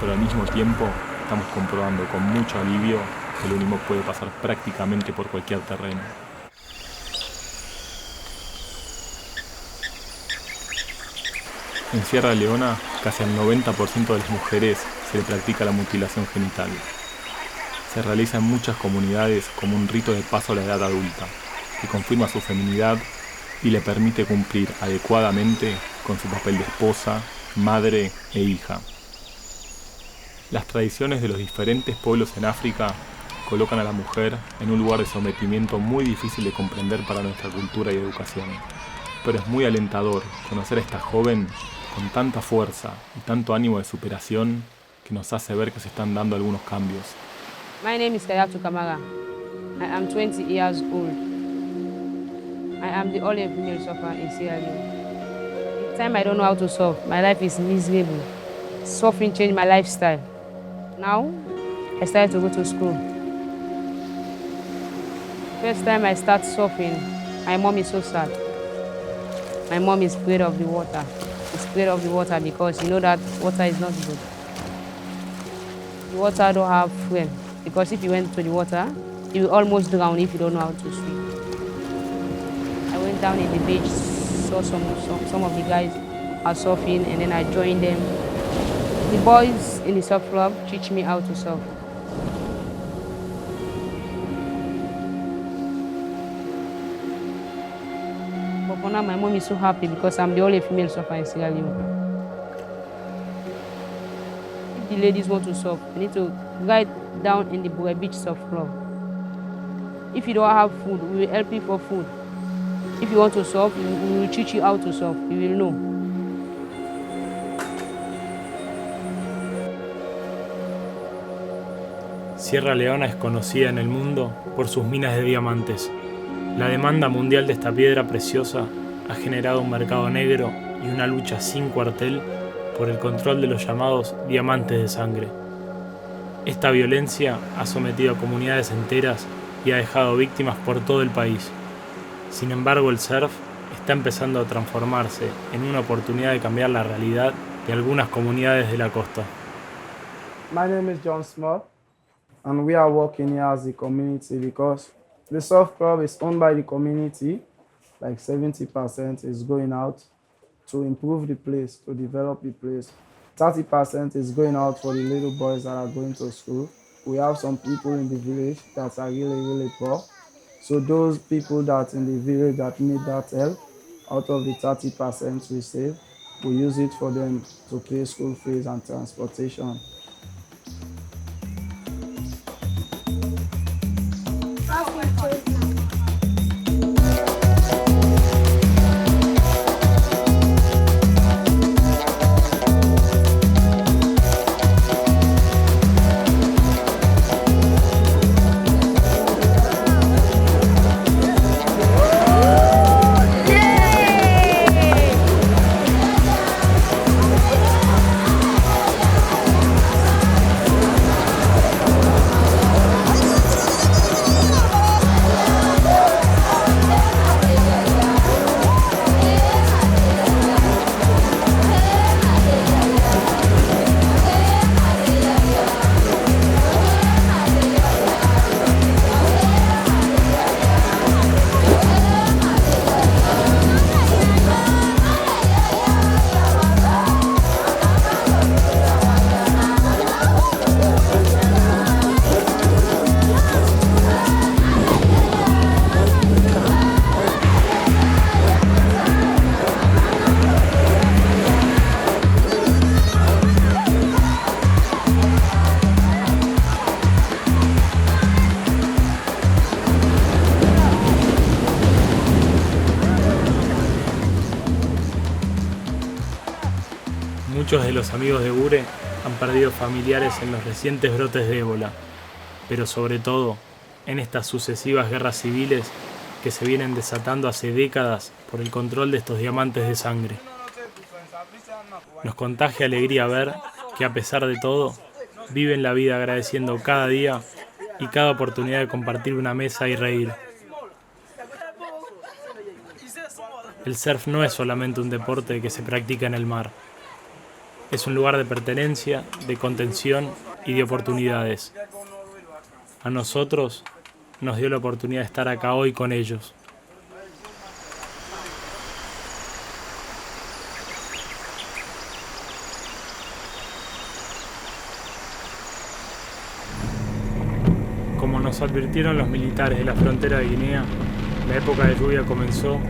pero al mismo tiempo estamos comprobando con mucho alivio que el Unimog puede pasar prácticamente por cualquier terreno. En Sierra Leona, casi al 90% de las mujeres se le practica la mutilación genital. Se realiza en muchas comunidades como un rito de paso a la edad adulta, que confirma su feminidad y le permite cumplir adecuadamente con su papel de esposa, madre e hija. Las tradiciones de los diferentes pueblos en África colocan a la mujer en un lugar de sometimiento muy difícil de comprender para nuestra cultura y educación. Pero es muy alentador conocer a esta joven con tanta fuerza y tanto ánimo de superación que nos hace ver que se están dando algunos cambios. My name is Kayatu Kamaga. I am 20 years old. I am the only female surfer in Sierra Leone. The time I don't know how to surf, my life is miserable. Surfing changed my lifestyle. Now, I started to go to school. First time I start surfing, my mom is so sad. My mom is afraid of the water. She's afraid of the water because you know that water is not good. The water don't have fuel because if you went to the water, you will almost drown if you don't know how to swim. I went down in the beach, saw some of the guys are surfing, and then I joined them. The boys in the surf club teach me how to surf. But for now, my mom is so happy because I'm the only female surfer in Sierra Leone. If the ladies want to surf, they need to guide down in the Boy Beach Surf Club. If you don't have food, we will help you for food. If you want to surf, we will teach you how to surf. You will know. Sierra Leona es conocida en el mundo por sus minas de diamantes. La demanda mundial de esta piedra preciosa ha generado un mercado negro y una lucha sin cuartel por el control de los llamados diamantes de sangre. Esta violencia ha sometido a comunidades enteras y ha dejado víctimas por todo el país. Sin embargo, el surf está empezando a transformarse en una oportunidad de cambiar la realidad de algunas comunidades de la costa. My name is John Smith, and we are working here as a community because the surf club is owned by the community. Like 70% is going out to improve the place, to develop the place. 30% is going out for the little boys that are going to school. We have some people in the village that are really poor. So those people that in the village that need that help, out of the 30% we save, we use it for them to pay school fees and transportation. Muchos de los amigos de Bure han perdido familiares en los recientes brotes de ébola, pero sobre todo en estas sucesivas guerras civiles que se vienen desatando hace décadas por el control de estos diamantes de sangre. Nos contagia alegría ver que, a pesar de todo, viven la vida agradeciendo cada día y cada oportunidad de compartir una mesa y reír. El surf no es solamente un deporte que se practica en el mar. Es un lugar de pertenencia, de contención y de oportunidades. A nosotros nos dio la oportunidad de estar acá hoy con ellos. Como nos advirtieron los militares de la frontera de Guinea, la época de lluvia comenzó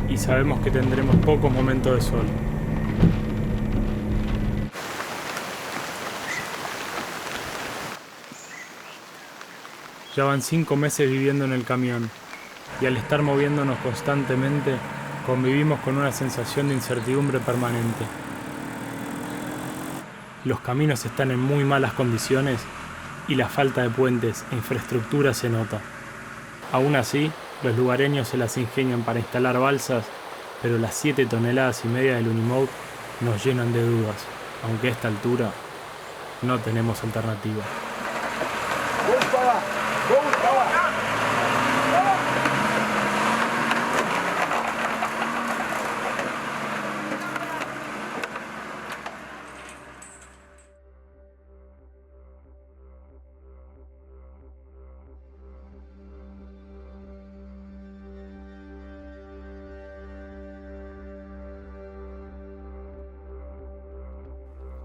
y sabemos que tendremos pocos momentos de sol. Ya van 5 meses viviendo en el camión y al estar moviéndonos constantemente convivimos con una sensación de incertidumbre permanente. Los caminos están en muy malas condiciones y la falta de puentes e infraestructura se nota. Aún así, los lugareños se las ingenian para instalar balsas, pero las 7,5 toneladas del Unimog nos llenan de dudas, aunque a esta altura no tenemos alternativa.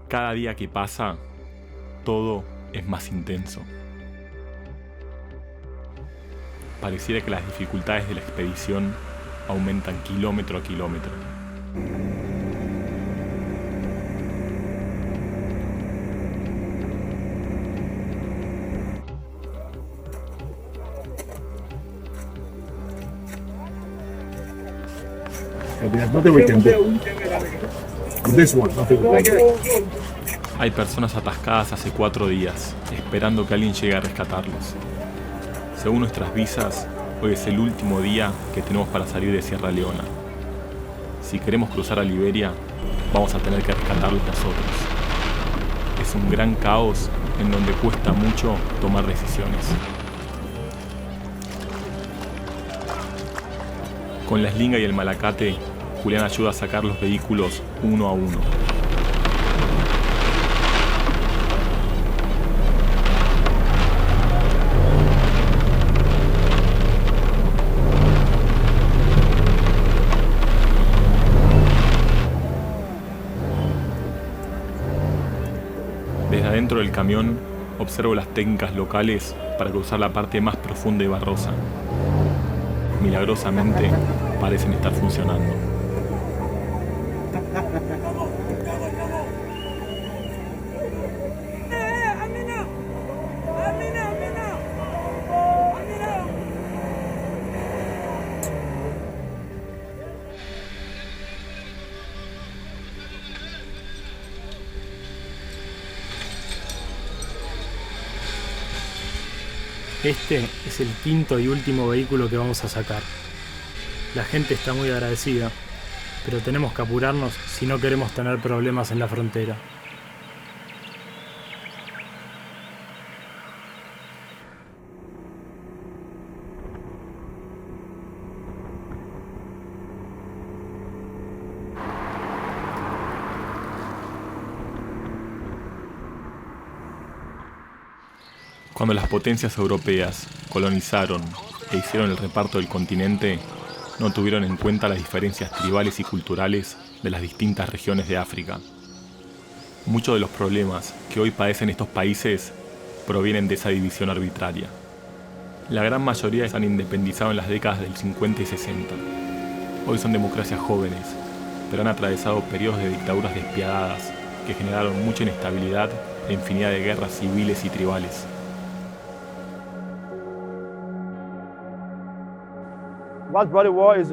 Cada día que pasa, todo es más intenso. Pareciera que las dificultades de la expedición aumentan kilómetro a kilómetro. There's nothing we can do. This one, nothing we can do. Hay personas atascadas hace 4 días, esperando que alguien llegue a rescatarlos. Según nuestras visas, hoy es el último día que tenemos para salir de Sierra Leona. Si queremos cruzar a Liberia, vamos a tener que rescatarlos nosotros. Es un gran caos en donde cuesta mucho tomar decisiones. Con la eslinga y el malacate, Julián ayuda a sacar los vehículos uno a uno. Desde adentro del camión, observo las técnicas locales para cruzar la parte más profunda y barrosa. Milagrosamente, parecen estar funcionando. Este es el 5º y último vehículo que vamos a sacar. La gente está muy agradecida, pero tenemos que apurarnos si no queremos tener problemas en la frontera. Cuando las potencias europeas colonizaron e hicieron el reparto del continente, no tuvieron en cuenta las diferencias tribales y culturales de las distintas regiones de África. Muchos de los problemas que hoy padecen estos países provienen de esa división arbitraria. La gran mayoría se han independizado en las décadas del 50 y 60. Hoy son democracias jóvenes, pero han atravesado periodos de dictaduras despiadadas que generaron mucha inestabilidad e infinidad de guerras civiles y tribales. What's bloody war is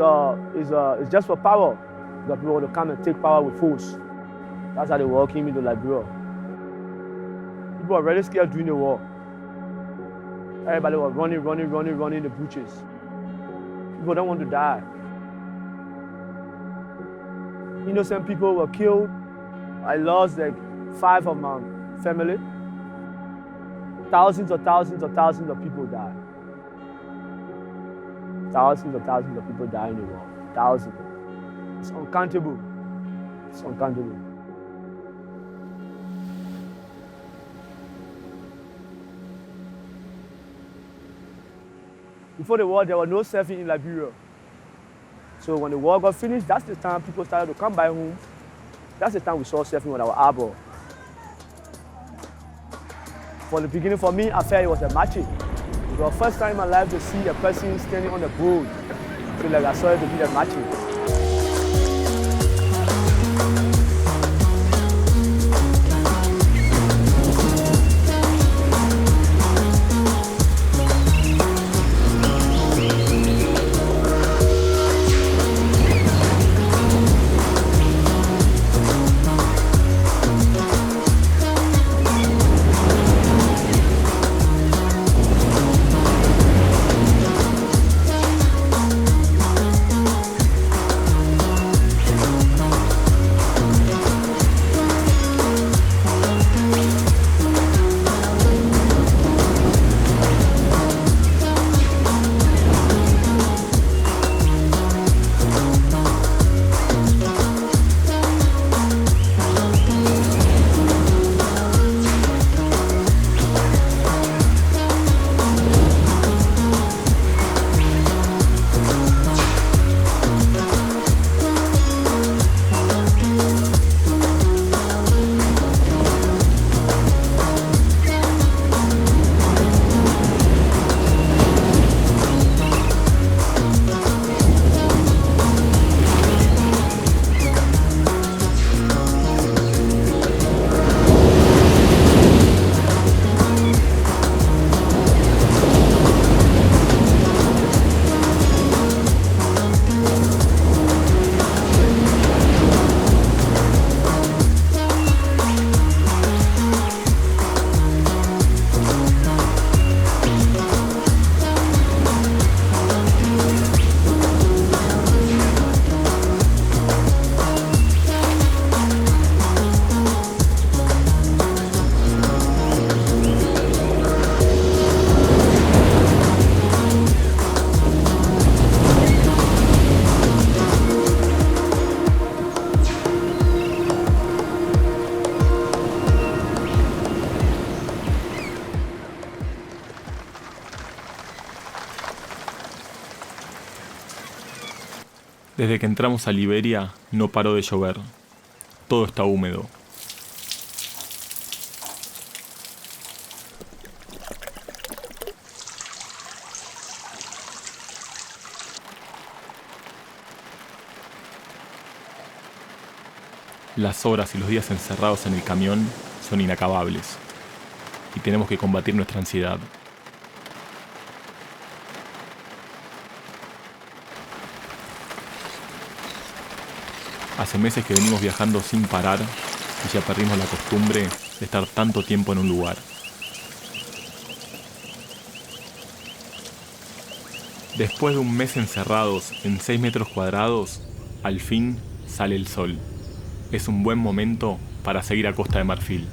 just for power. That we want to come and take power with force. That's how the war came into Liberia. People were very scared during the war. Everybody was running the butchers. People don't want to die. Innocent people were killed. I lost like 5 of my family. Thousands of people died. Thousands of people died in the war. Thousands. It's uncountable. It's uncountable. Before the war, there was no surfing in Liberia. So when the war got finished, that's the time people started to come back home. That's the time we saw surfing on our harbor. For the beginning, for me, I felt it was a magic. It was the first time in my life to see a person standing on the boat. So like I saw it to be a magic. Desde que entramos a Liberia no paró de llover. Todo está húmedo. Las horas y los días encerrados en el camión son inacabables y tenemos que combatir nuestra ansiedad. Hace meses que venimos viajando sin parar y ya perdimos la costumbre de estar tanto tiempo en un lugar. Después de un mes encerrados en 6 metros cuadrados, al fin sale el sol. Es un buen momento para seguir a Costa de Marfil.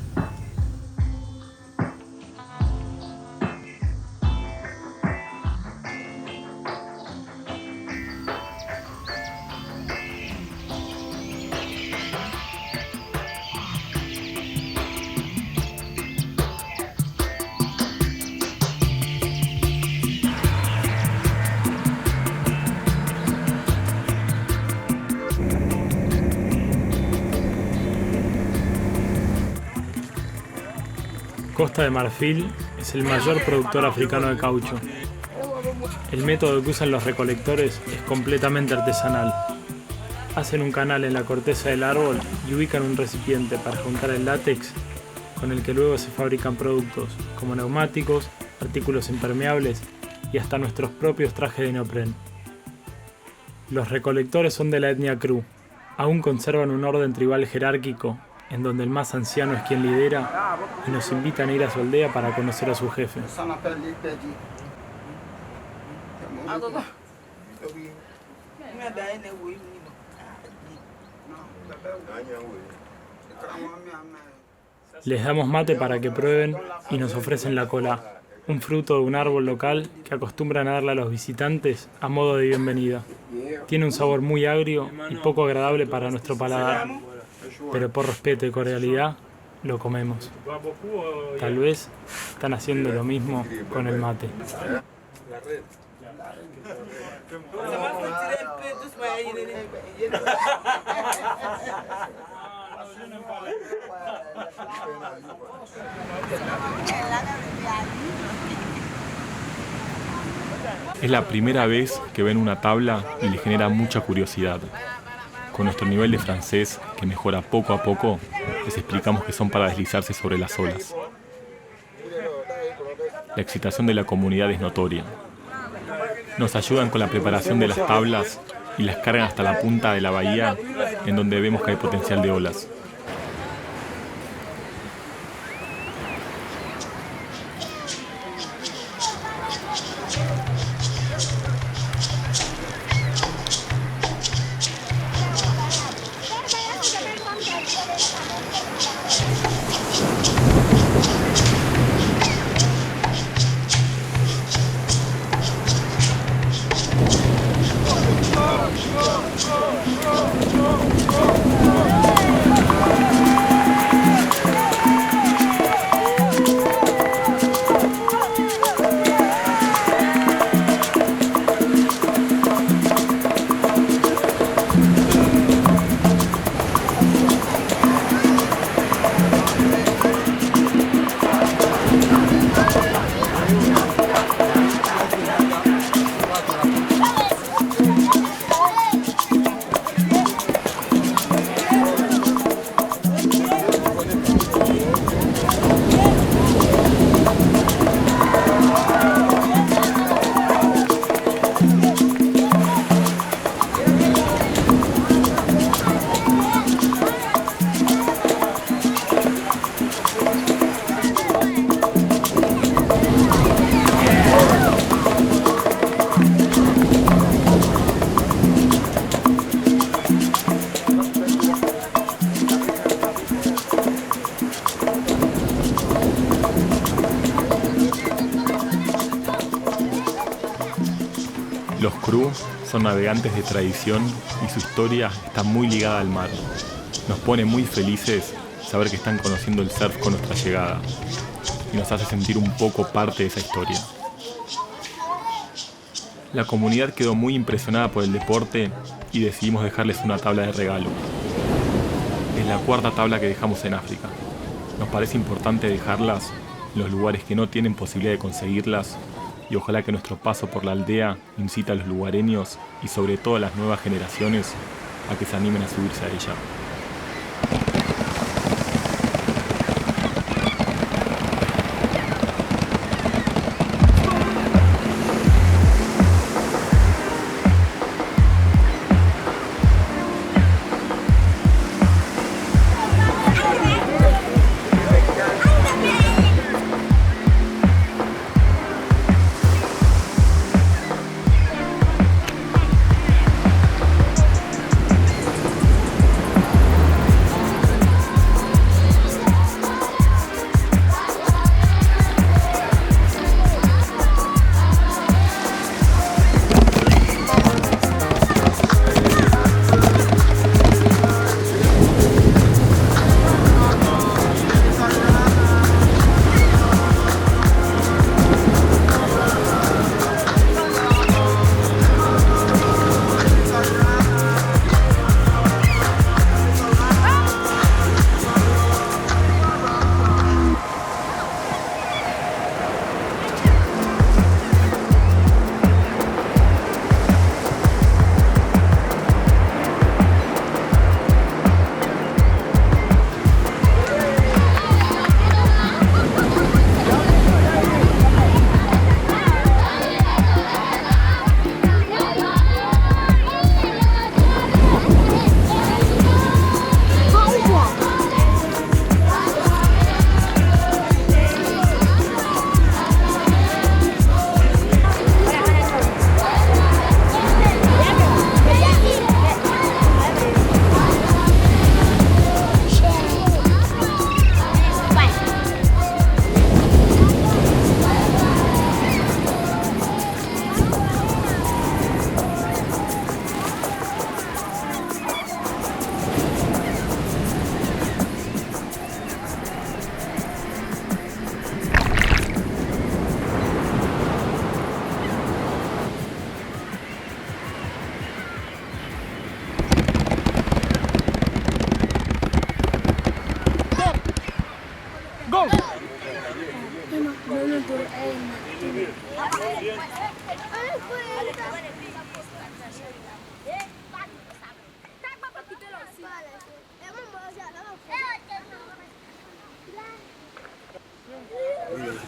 Costa de Marfil es el mayor productor africano de caucho. El método que usan los recolectores es completamente artesanal. Hacen un canal en la corteza del árbol y ubican un recipiente para juntar el látex con el que luego se fabrican productos como neumáticos, artículos impermeables y hasta nuestros propios trajes de neopren. Los recolectores son de la etnia Kru. Aún conservan un orden tribal jerárquico en donde el más anciano es quien lidera y nos invitan a ir a su aldea para conocer a su jefe. Les damos mate para que prueben y nos ofrecen la cola, un fruto de un árbol local que acostumbran a darle a los visitantes a modo de bienvenida. Tiene un sabor muy agrio y poco agradable para nuestro paladar, pero por respeto y cordialidad lo comemos. Tal vez están haciendo lo mismo con el mate. Es la primera vez que ven una tabla y les genera mucha curiosidad. Con nuestro nivel de francés, que mejora poco a poco, les explicamos que son para deslizarse sobre las olas. La excitación de la comunidad es notoria. Nos ayudan con la preparación de las tablas y las cargan hasta la punta de la bahía, en donde vemos que hay potencial de olas. Los crew son navegantes de tradición y su historia está muy ligada al mar. Nos pone muy felices saber que están conociendo el surf con nuestra llegada y nos hace sentir un poco parte de esa historia. La comunidad quedó muy impresionada por el deporte y decidimos dejarles una tabla de regalo. Es la cuarta tabla que dejamos en África. Nos parece importante dejarlas en los lugares que no tienen posibilidad de conseguirlas y ojalá que nuestro paso por la aldea incite a los lugareños y sobre todo a las nuevas generaciones a que se animen a subirse a ella.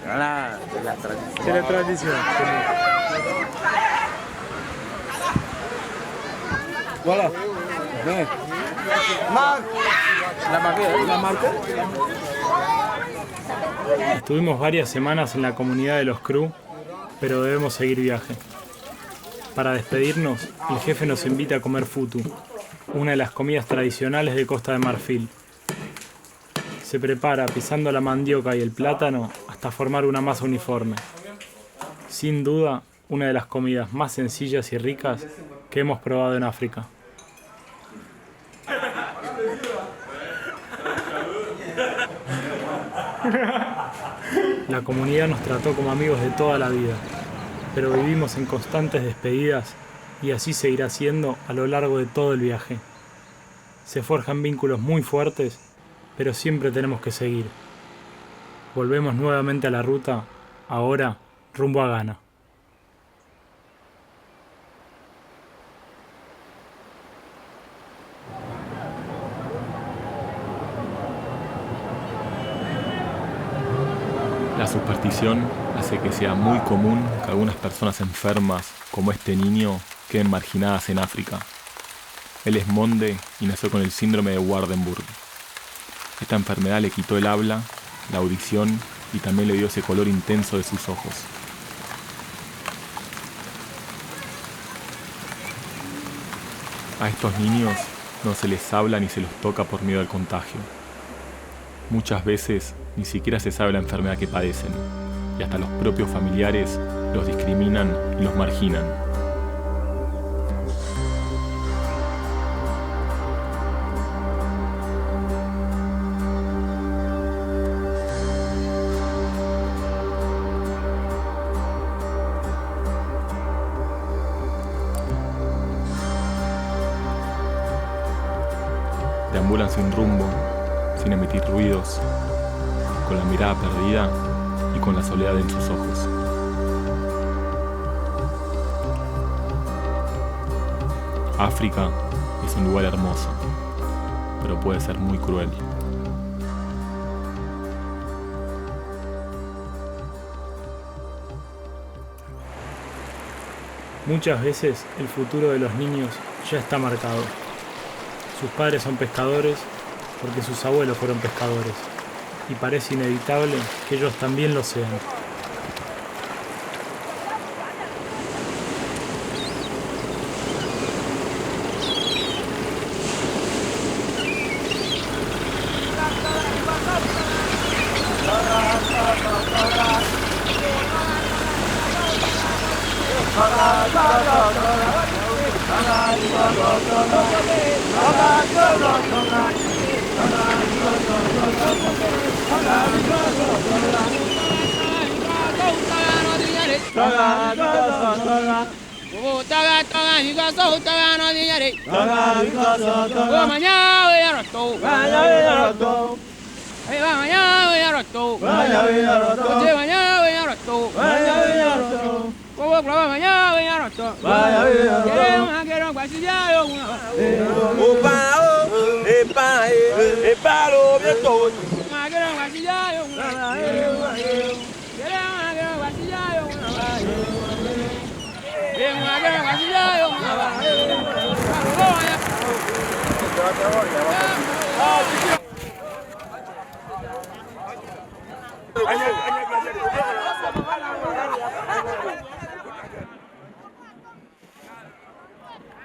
Voilà, de la tradition. C'est la tradition. Voilà. Ven. Marc. La marca. Estuvimos varias semanas en la comunidad de los Cru, pero debemos seguir viaje. Para despedirnos, el jefe nos invita a comer futu, una de las comidas tradicionales de Costa de Marfil. Se prepara pisando la mandioca y el plátano hasta formar una masa uniforme. Sin duda, una de las comidas más sencillas y ricas que hemos probado en África. La comunidad nos trató como amigos de toda la vida, pero vivimos en constantes despedidas y así seguirá siendo a lo largo de todo el viaje. Se forjan vínculos muy fuertes, pero siempre tenemos que seguir. Volvemos nuevamente a la ruta, ahora rumbo a Ghana. La superstición hace que sea muy común que algunas personas enfermas, como este niño, queden marginadas en África. Él es monde y nació con el síndrome de Waardenburg. Esta enfermedad le quitó el habla, la audición y también le dio ese color intenso de sus ojos. A estos niños no se les habla ni se los toca por miedo al contagio. Muchas veces ni siquiera se sabe la enfermedad que padecen, y hasta los propios familiares los discriminan y los marginan. Deambulan sin rumbo, sin emitir ruidos, con la mirada perdida y con la soledad en sus ojos. África es un lugar hermoso, pero puede ser muy cruel. Muchas veces el futuro de los niños ya está marcado. Sus padres son pescadores porque sus abuelos fueron pescadores, y parece inevitable que ellos también lo sean.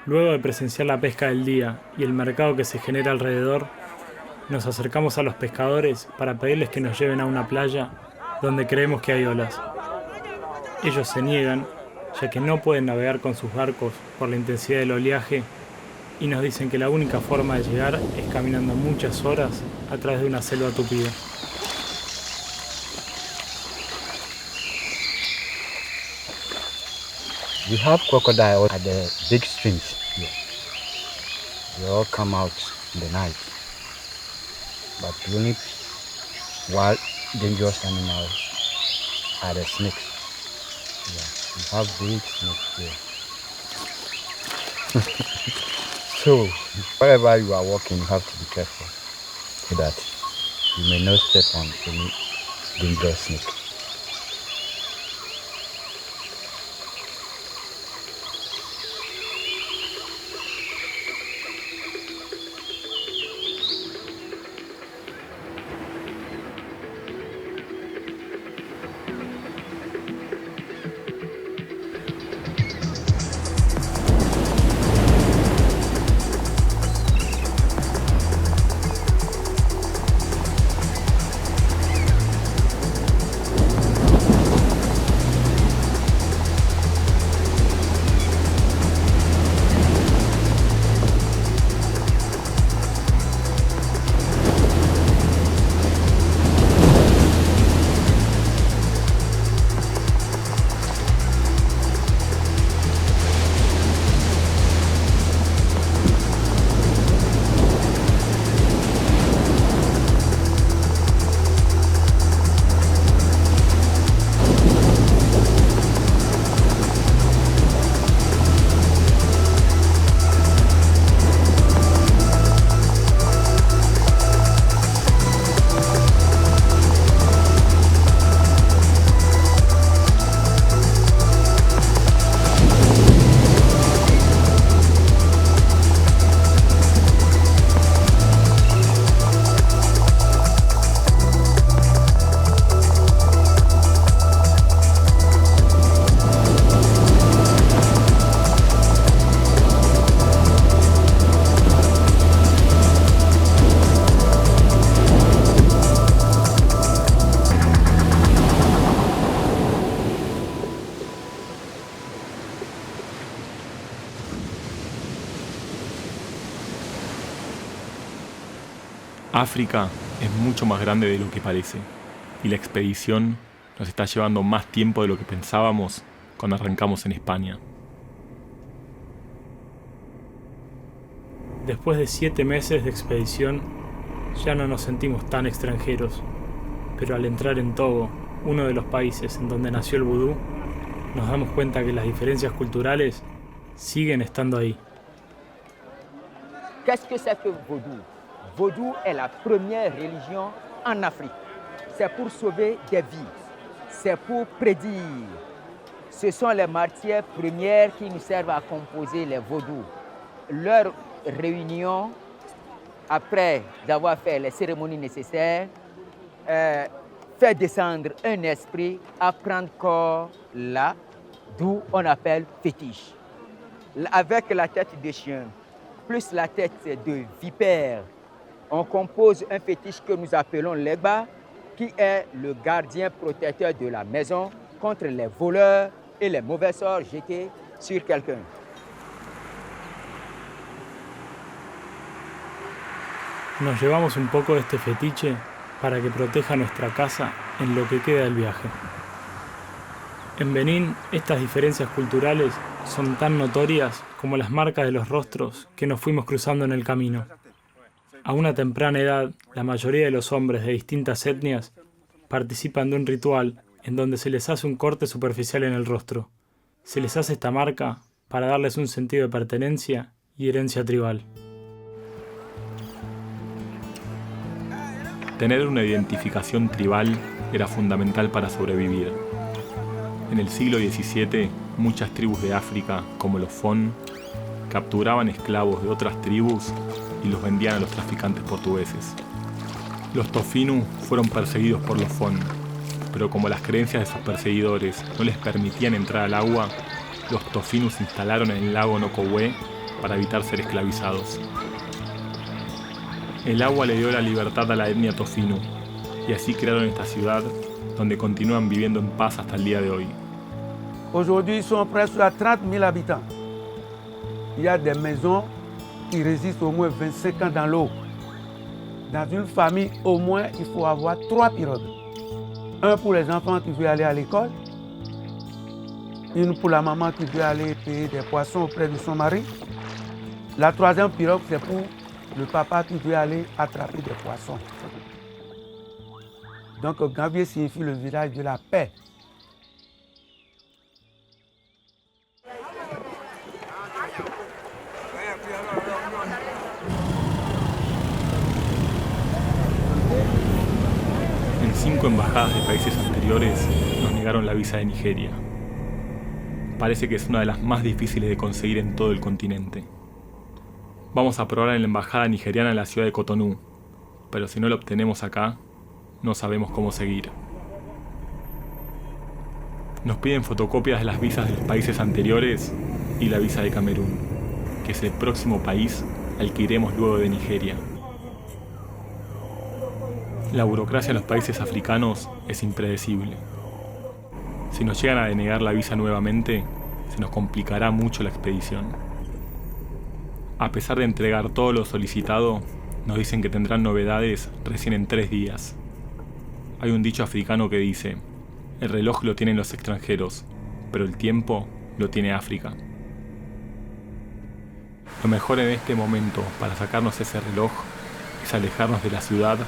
Luego de presenciar la pesca del día y el mercado que se genera alrededor, nos acercamos a los pescadores para pedirles que nos lleven a una playa donde creemos que hay olas. Ellos se niegan, ya que no pueden navegar con sus barcos por la intensidad del oleaje, y nos dicen que la única forma de llegar es caminando muchas horas a través de una selva tupida. We have crocodiles at the big streams here. They all come out in the night. But the only wild, dangerous animals are the snakes. Yeah, we have big snakes here. So, wherever you are walking, you have to be careful so that you may not step on any dangerous snake. África es mucho más grande de lo que parece, y la expedición nos está llevando más tiempo de lo que pensábamos cuando arrancamos en España. Después de 7 meses de expedición, ya no nos sentimos tan extranjeros, pero al entrar en Togo, uno de los países en donde nació el vudú, nos damos cuenta que las diferencias culturales siguen estando ahí. Qu'est-ce que c'est que Vaudou? Vaudou est la première religion en Afrique. C'est pour sauver des vies. C'est pour prédire. Ce sont les matières premières qui nous servent à composer les vaudous. Leur réunion, après avoir fait les cérémonies nécessaires, fait descendre un esprit à prendre corps là, d'où on appelle fétiche. Avec la tête de chien, plus la tête de vipère, on compose un fétiche que nous appelons l'Egba, qui est le gardien protecteur de la maison contre les voleurs et les mauvais sorts jetés sur quelqu'un. Nos llevamos un poco de este fetiche para que proteja nuestra casa en lo que queda del viaje. En Benín, estas diferencias culturales son tan notorias como las marcas de los rostros que nos fuimos cruzando en el camino. A una temprana edad, la mayoría de los hombres de distintas etnias participan de un ritual en donde se les hace un corte superficial en el rostro. Se les hace esta marca para darles un sentido de pertenencia y herencia tribal. Tener una identificación tribal era fundamental para sobrevivir. En el siglo XVII, muchas tribus de África, como los Fon, capturaban esclavos de otras tribus y los vendían a los traficantes portugueses. Los Tofinu fueron perseguidos por los Fon, pero como las creencias de sus perseguidores no les permitían entrar al agua, los Tofinu se instalaron en el lago Nokoué para evitar ser esclavizados. El agua le dio la libertad a la etnia Tofinu, y así crearon esta ciudad donde continúan viviendo en paz hasta el día de hoy. Aujourd'hui, ils sont presque à 30 000 habitants. Il y a des maisons qui résistent au moins 25 ans dans l'eau. Dans une famille, au moins, il faut avoir 3 pirogues. Un pour les enfants qui veulent aller à l'école, une pour la maman qui veut aller payer des poissons auprès de son mari. La troisième pirogue, c'est pour le papa qui veut aller attraper des poissons. Donc, Gambier signifie le village de la paix. En 5 embajadas de países anteriores nos negaron la visa de Nigeria. Parece que es una de las más difíciles de conseguir en todo el continente. Vamos a probar en la embajada nigeriana en la ciudad de Cotonú, pero si no lo obtenemos acá, no sabemos cómo seguir. Nos piden fotocopias de las visas de los países anteriores y la visa de Camerún, que es el próximo país al que iremos luego de Nigeria. La burocracia en los países africanos es impredecible. Si nos llegan a denegar la visa nuevamente, se nos complicará mucho la expedición. A pesar de entregar todo lo solicitado, nos dicen que tendrán novedades recién en 3 días. Hay un dicho africano que dice: el reloj lo tienen los extranjeros, pero el tiempo lo tiene África. Lo mejor en este momento para sacarnos ese reloj es alejarnos de la ciudad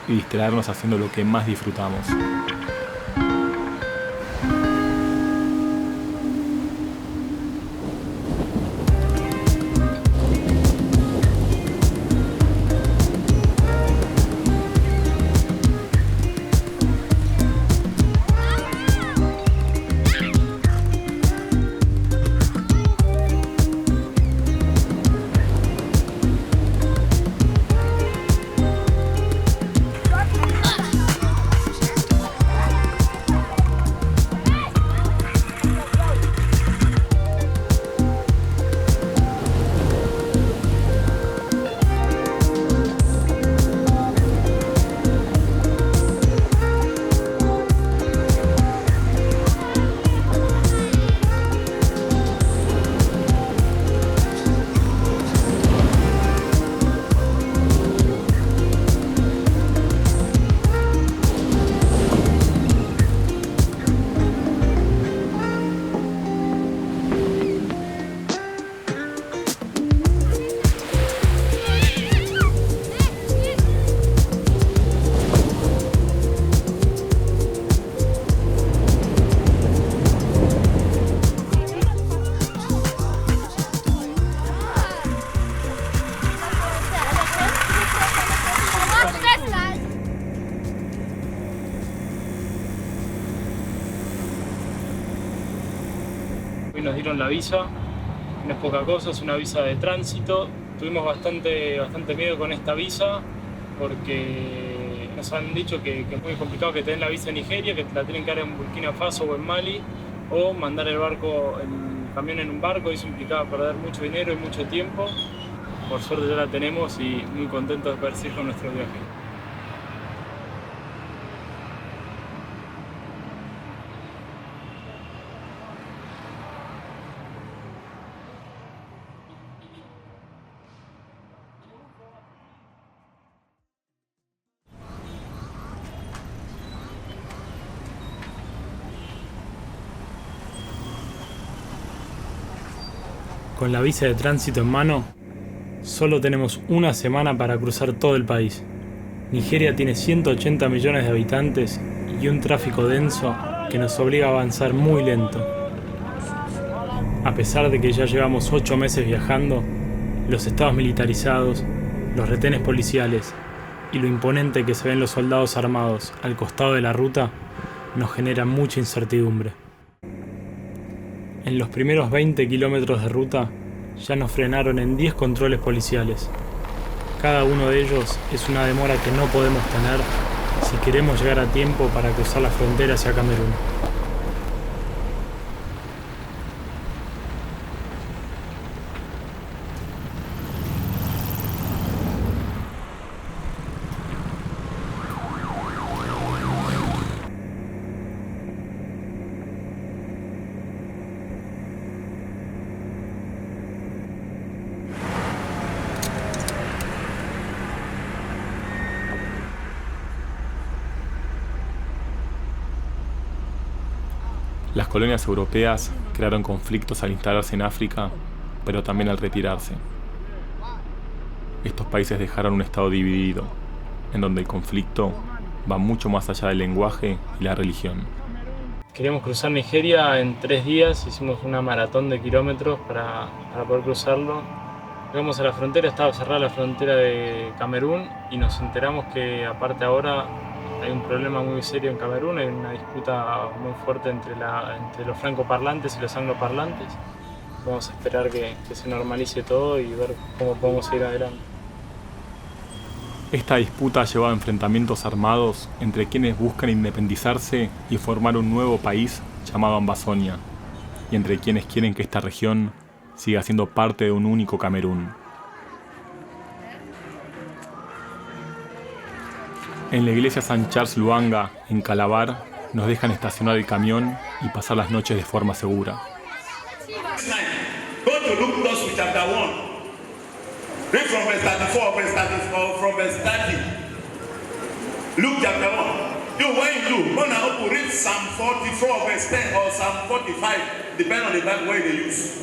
y distraernos haciendo lo que más disfrutamos. fin nos dieron la visa. No es poca cosa, es una visa de tránsito. Tuvimos bastante miedo con esta visa porque nos han dicho que es muy complicado que te den la visa en Nigeria, que te la tienen que dar en Burkina Faso o en Mali, o mandar el camión en un barco, y eso implicaba perder mucho dinero y mucho tiempo. Por suerte ya la tenemos y muy contentos de poder seguir con nuestro viaje. Con la visa de tránsito en mano, solo tenemos una semana para cruzar todo el país. Nigeria tiene 180 millones de habitantes y un tráfico denso que nos obliga a avanzar muy lento. A pesar de que ya llevamos 8 meses viajando, los estados militarizados, los retenes policiales y lo imponente que se ven los soldados armados al costado de la ruta nos genera mucha incertidumbre. En los primeros 20 kilómetros de ruta ya nos frenaron en 10 controles policiales. Cada uno de ellos es una demora que no podemos tener si queremos llegar a tiempo para cruzar la frontera hacia Camerún. Las colonias europeas crearon conflictos al instalarse en África, pero también al retirarse. Estos países dejaron un estado dividido, en donde el conflicto va mucho más allá del lenguaje y la religión. Queríamos cruzar Nigeria en 3 días, hicimos una maratón de kilómetros para poder cruzarlo. Llegamos a la frontera, estaba cerrada la frontera de Camerún y nos enteramos que aparte ahora hay un problema muy serio en Camerún, hay una disputa muy fuerte entre los francoparlantes y los angloparlantes. Vamos a esperar que se normalice todo y ver cómo podemos seguir adelante. Esta disputa ha llevado a enfrentamientos armados entre quienes buscan independizarse y formar un nuevo país llamado Ambazonia, y entre quienes quieren que esta región siga siendo parte de un único Camerún. En la iglesia San Charles Luanga, en Calabar, nos dejan estacionar el camión y pasar las noches de forma segura. Go to Luke Gospel chapter 1. Read from verse 34, from verse 30. Luke chapter 1. You, when you go now, read Psalm 44, verse 10 or Psalm 45, depending on the Bible way they use.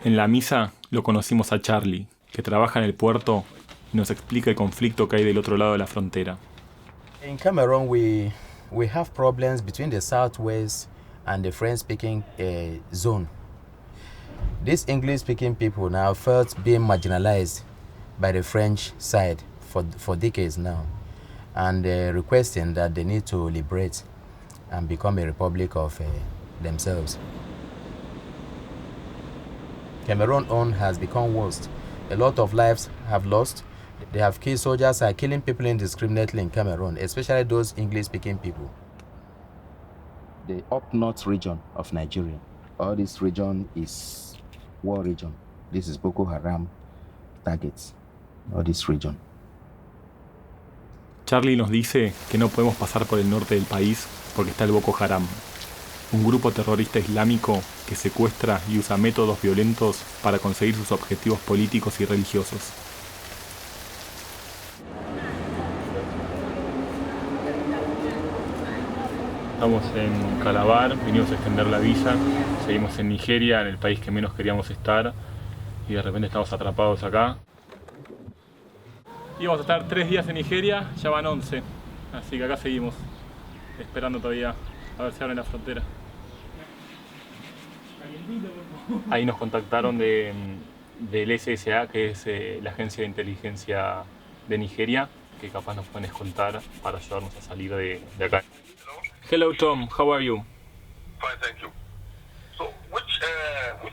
En la misa lo conocimos a Charlie, que trabaja en el puerto y nos explica el conflicto que hay del otro lado de la frontera. In Cameroon, we have problems between the southwest and the French-speaking zone. These English-speaking people now felt being marginalized by the French side for decades now, and requesting that they need to liberate and become a republic of themselves. Cameroon own has become worse. A lot of lives have lost. They have killed soldiers, are killing people indiscriminately in Cameroon, especially those English-speaking people. The up-north region of Nigeria, all this region is war region. This is Boko Haram targets, all this region. Charlie nos dice que no podemos pasar por el norte del país porque está el Boko Haram, un grupo terrorista islámico que secuestra y usa métodos violentos para conseguir sus objetivos políticos y religiosos. Estamos en Calabar, vinimos a extender la visa, seguimos en Nigeria, en el país que menos queríamos estar, y de repente estamos atrapados acá. Íbamos a estar 3 días en Nigeria, ya van 11, así que acá seguimos, esperando todavía a ver si abren la frontera. Ahí nos contactaron del SSA, que es la agencia de inteligencia de Nigeria, que capaz nos pueden escoltar para ayudarnos a salir de acá. Hello Tom, how are you? Fine, thank you. So, which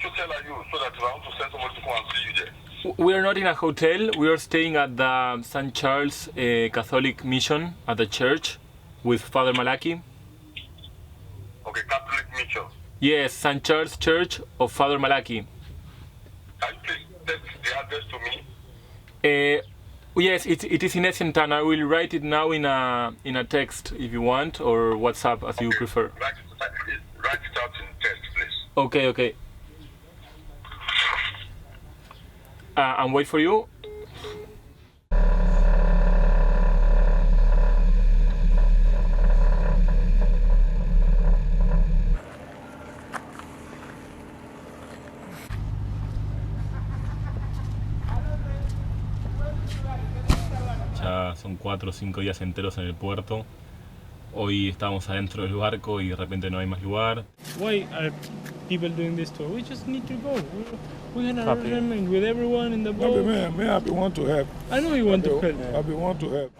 hotel are you so that I want to send someone to come and see you there? We are not in a hotel, we are staying at the St. Charles Catholic Mission at the church with Father Malaki. Okay, Catholic Mission. Yes, St. Charles Church of Father Malaki. Can you please text the address to me? Yes, it is in Essentan. I will write it now in a text if you want, or WhatsApp as you prefer. Write it out in text, please. Okay. And wait for you. Ya son 4 o 5 días enteros en el puerto. Hoy estábamos adentro del barco y de repente no hay más lugar. Why are people doing this to us? We just need to go. We had an arrangement with everyone in the boat. I want to help. I know you want to help. I want to help.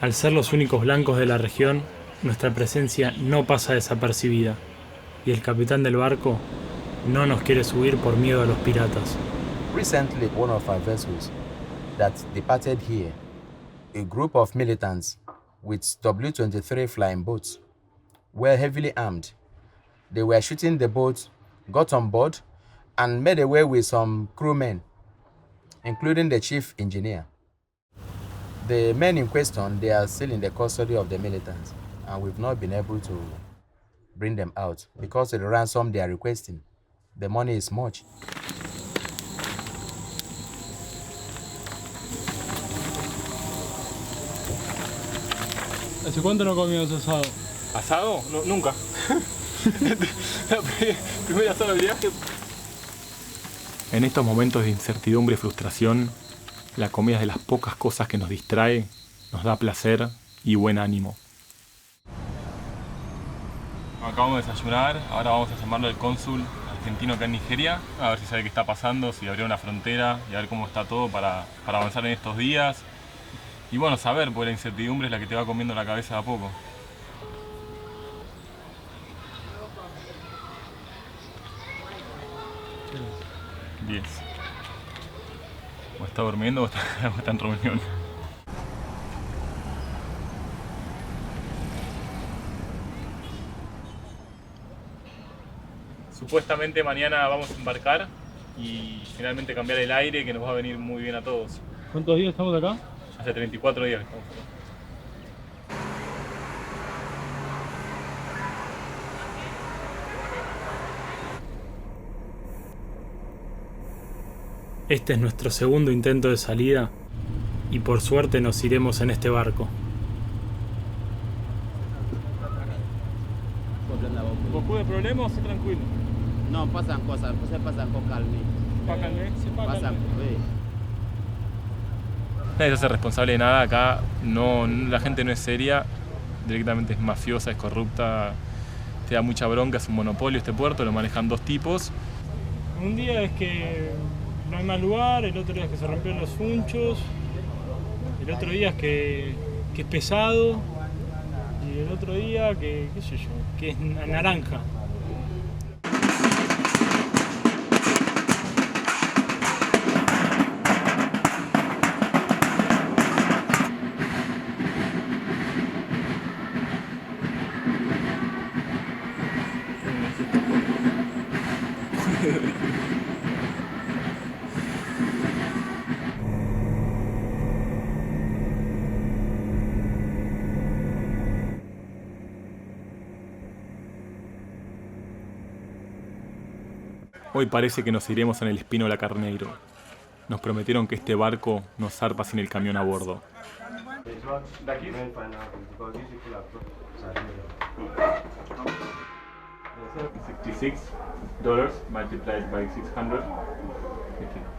Al ser los únicos blancos de la región, nuestra presencia no pasa desapercibida. Y el capitán del barco no nos quiere subir por miedo a los piratas. Recently, one of our vessels that departed here, a group of militants with W-23 flying boats were heavily armed. They were shooting the boat, got on board, and made away with some crewmen, including the chief engineer. The men in question, they are still in the custody of the militants, and we've not been able to bring them out because of the ransom they are requesting. The money is much. ¿Hace cuánto no comíamos asado? ¿Asado? No, nunca. Primer asado del viaje. En estos momentos de incertidumbre y frustración, la comida es de las pocas cosas que nos distrae, nos da placer y buen ánimo. Acabamos de desayunar, ahora vamos a llamarlo al cónsul argentino acá en Nigeria, a ver si sabe qué está pasando, si abrió una frontera y a ver cómo está todo para avanzar en estos días. Y bueno, saber, porque la incertidumbre es la que te va comiendo la cabeza de a poco. Yes. O está durmiendo o está en reunión. Supuestamente mañana vamos a embarcar y finalmente cambiar el aire, que nos va a venir muy bien a todos. ¿Cuántos días estamos acá? Hace 34 días que estamos acá. Este es nuestro segundo intento de salida y por suerte nos iremos en este barco. ¿Beaucoup de problemas o tranquilo? No, pasan cosas con calma. Pasan, Nadie se hace responsable de nada acá, no, la gente no es seria, directamente es mafiosa, es corrupta, te da mucha bronca, es un monopolio este puerto, lo manejan 2 tipos. Un día es que no hay más lugar, el otro día es que se rompieron los funchos, el otro día es que es pesado y el otro día que, qué sé yo, que es naranja. Hoy parece que nos iremos en el Espínola Carneiro. Nos prometieron que este barco nos zarpa sin el camión a bordo. $66 multiplied by 600,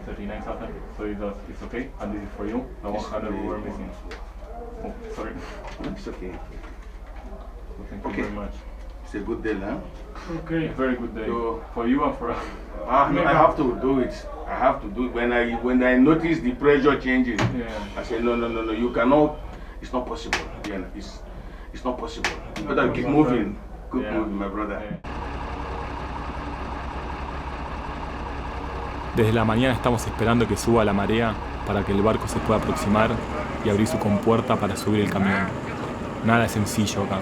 39,000. So it's okay, and this is for you. The 100 we were missing. Oh, sorry. It's okay. So thank you very much. It's a good deal, huh? Okay, very good day. For you and for us. No, I have to do it. I have to do it. When I notice the pressure changing, I say no, you cannot. It's not possible. Yeah, it's not possible. You better keep moving. Keep moving, my brother. Desde la mañana estamos esperando que suba la marea para que el barco se pueda aproximar y abrir su compuerta para subir el camión. Nada es sencillo acá.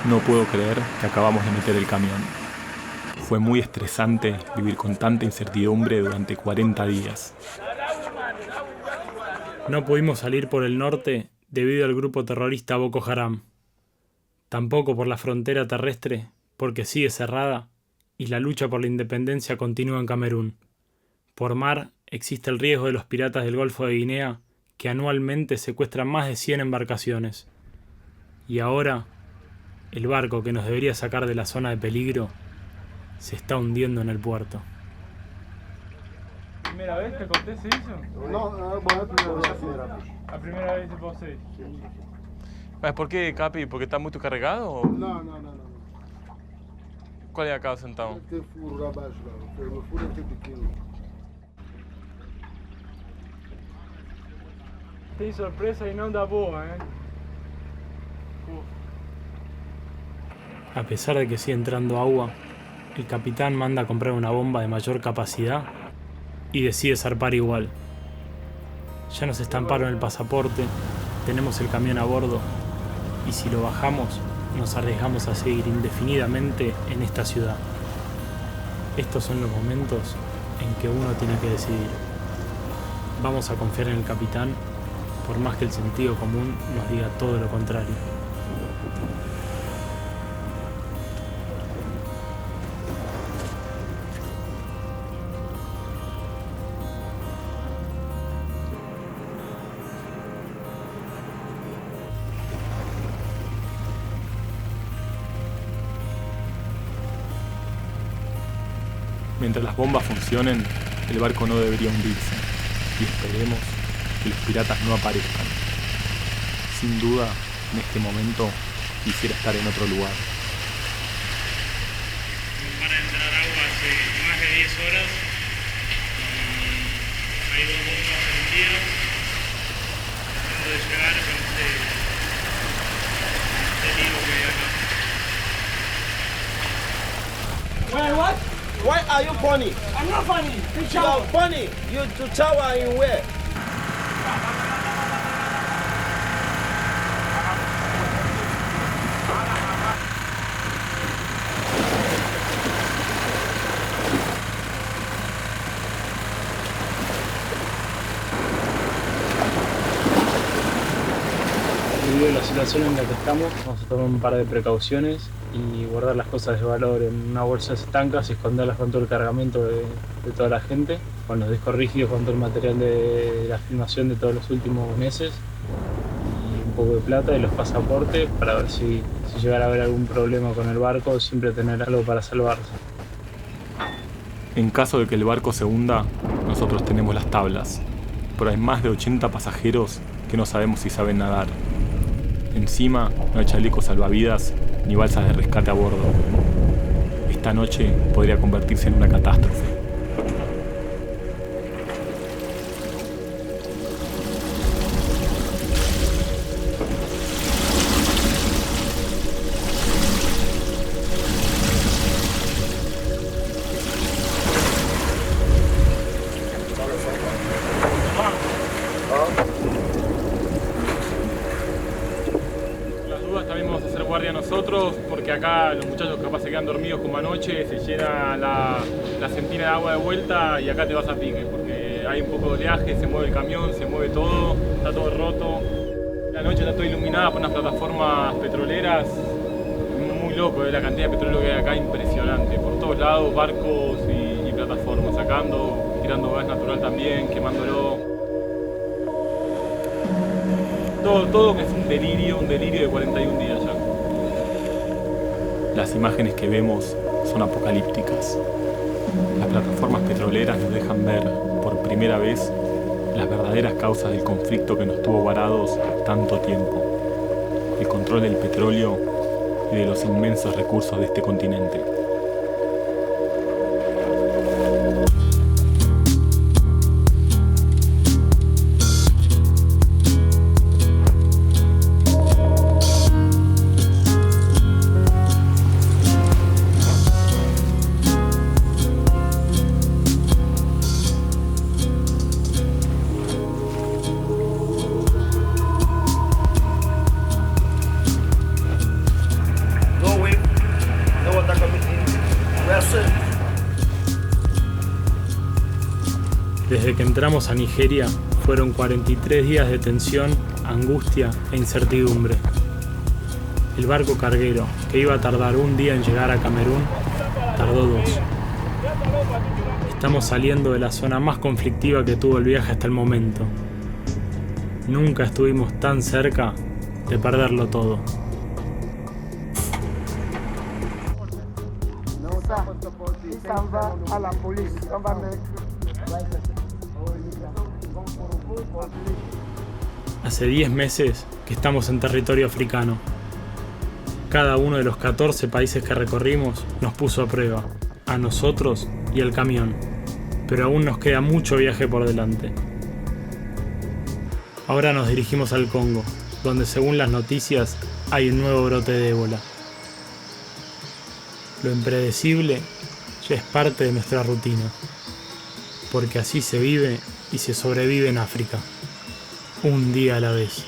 No puedo creer que acabamos de meter el camión. Fue muy estresante vivir con tanta incertidumbre durante 40 días. No pudimos salir por el norte debido al grupo terrorista Boko Haram. Tampoco por la frontera terrestre, porque sigue cerrada, y la lucha por la independencia continúa en Camerún. Por mar existe el riesgo de los piratas del Golfo de Guinea, que anualmente secuestran más de 100 embarcaciones. Y ahora, el barco que nos debería sacar de la zona de peligro se está hundiendo en el puerto. ¿Primera vez que conté se hizo? No, La primera vez de vocês. Mas por quê, Capi? Porque está muito carregado? Ou... Não. Qual é a causa então? Tem furo lá abaixo, o furo é pequeno. Tem surpresa e não dá boa, hein? A pesar de que sigue entrando agua, el capitán manda a comprar una bomba de mayor capacidad y decide zarpar igual. Ya nos estamparon el pasaporte, tenemos el camión a bordo y si lo bajamos, nos arriesgamos a seguir indefinidamente en esta ciudad. Estos son los momentos en que uno tiene que decidir. Vamos a confiar en el capitán, por más que el sentido común nos diga todo lo contrario. Mientras las bombas funcionen, el barco no debería hundirse. Y esperemos que los piratas no aparezcan. Sin duda, en este momento, quisiera estar en otro lugar. Van a entrar agua hace más de 10 horas. Hay 2 bombas prendidas. Tratando de llegar con este lío que hay acá. Wait, what? Why are you funny? I'm not funny. You are funny. You to shower in where? Debido a la situación en la que estamos, vamos a tomar un par de precauciones y guardar las cosas de valor en una bolsa de estancas y esconderlas con todo el cargamento de toda la gente, con los discos rígidos, con todo el material de la filmación de todos los últimos meses y un poco de plata y los pasaportes para ver si llegara a haber algún problema con el barco, siempre tener algo para salvarse. En caso de que el barco se hunda, nosotros tenemos las tablas, pero hay más de 80 pasajeros que no sabemos si saben nadar. Encima no hay chalecos salvavidas ni balsas de rescate a bordo. Esta noche podría convertirse en una catástrofe. Nosotros, porque acá los muchachos capaz se quedan dormidos como anoche, se llena la sentina de agua de vuelta y acá te vas a pique, porque hay un poco de oleaje, se mueve el camión, se mueve todo, está todo roto. La noche está todo iluminada por unas plataformas petroleras, muy loco, la cantidad de petróleo que hay acá impresionante. Por todos lados, barcos y plataformas, sacando, tirando gas natural también, quemándolo. Todo que es un delirio de 41 días ya. las imágenes que vemos son apocalípticas. Las plataformas petroleras nos dejan ver, por primera vez, las verdaderas causas del conflicto que nos tuvo varados tanto tiempo: el control del petróleo y de los inmensos recursos de este continente. Desde que entramos a Nigeria, fueron 43 días de tensión, angustia e incertidumbre. El barco carguero, que iba a tardar un día en llegar a Camerún, tardó 2. Estamos saliendo de la zona más conflictiva que tuvo el viaje hasta el momento. Nunca estuvimos tan cerca de perderlo todo. Hace 10 meses que estamos en territorio africano. Cada uno de los 14 países que recorrimos nos puso a prueba, a nosotros y al camión, pero aún nos queda mucho viaje por delante. Ahora nos dirigimos al Congo, donde según las noticias hay un nuevo brote de ébola. Lo impredecible ya es parte de nuestra rutina, porque así se vive y se sobrevive en África, un día a la vez.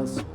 us.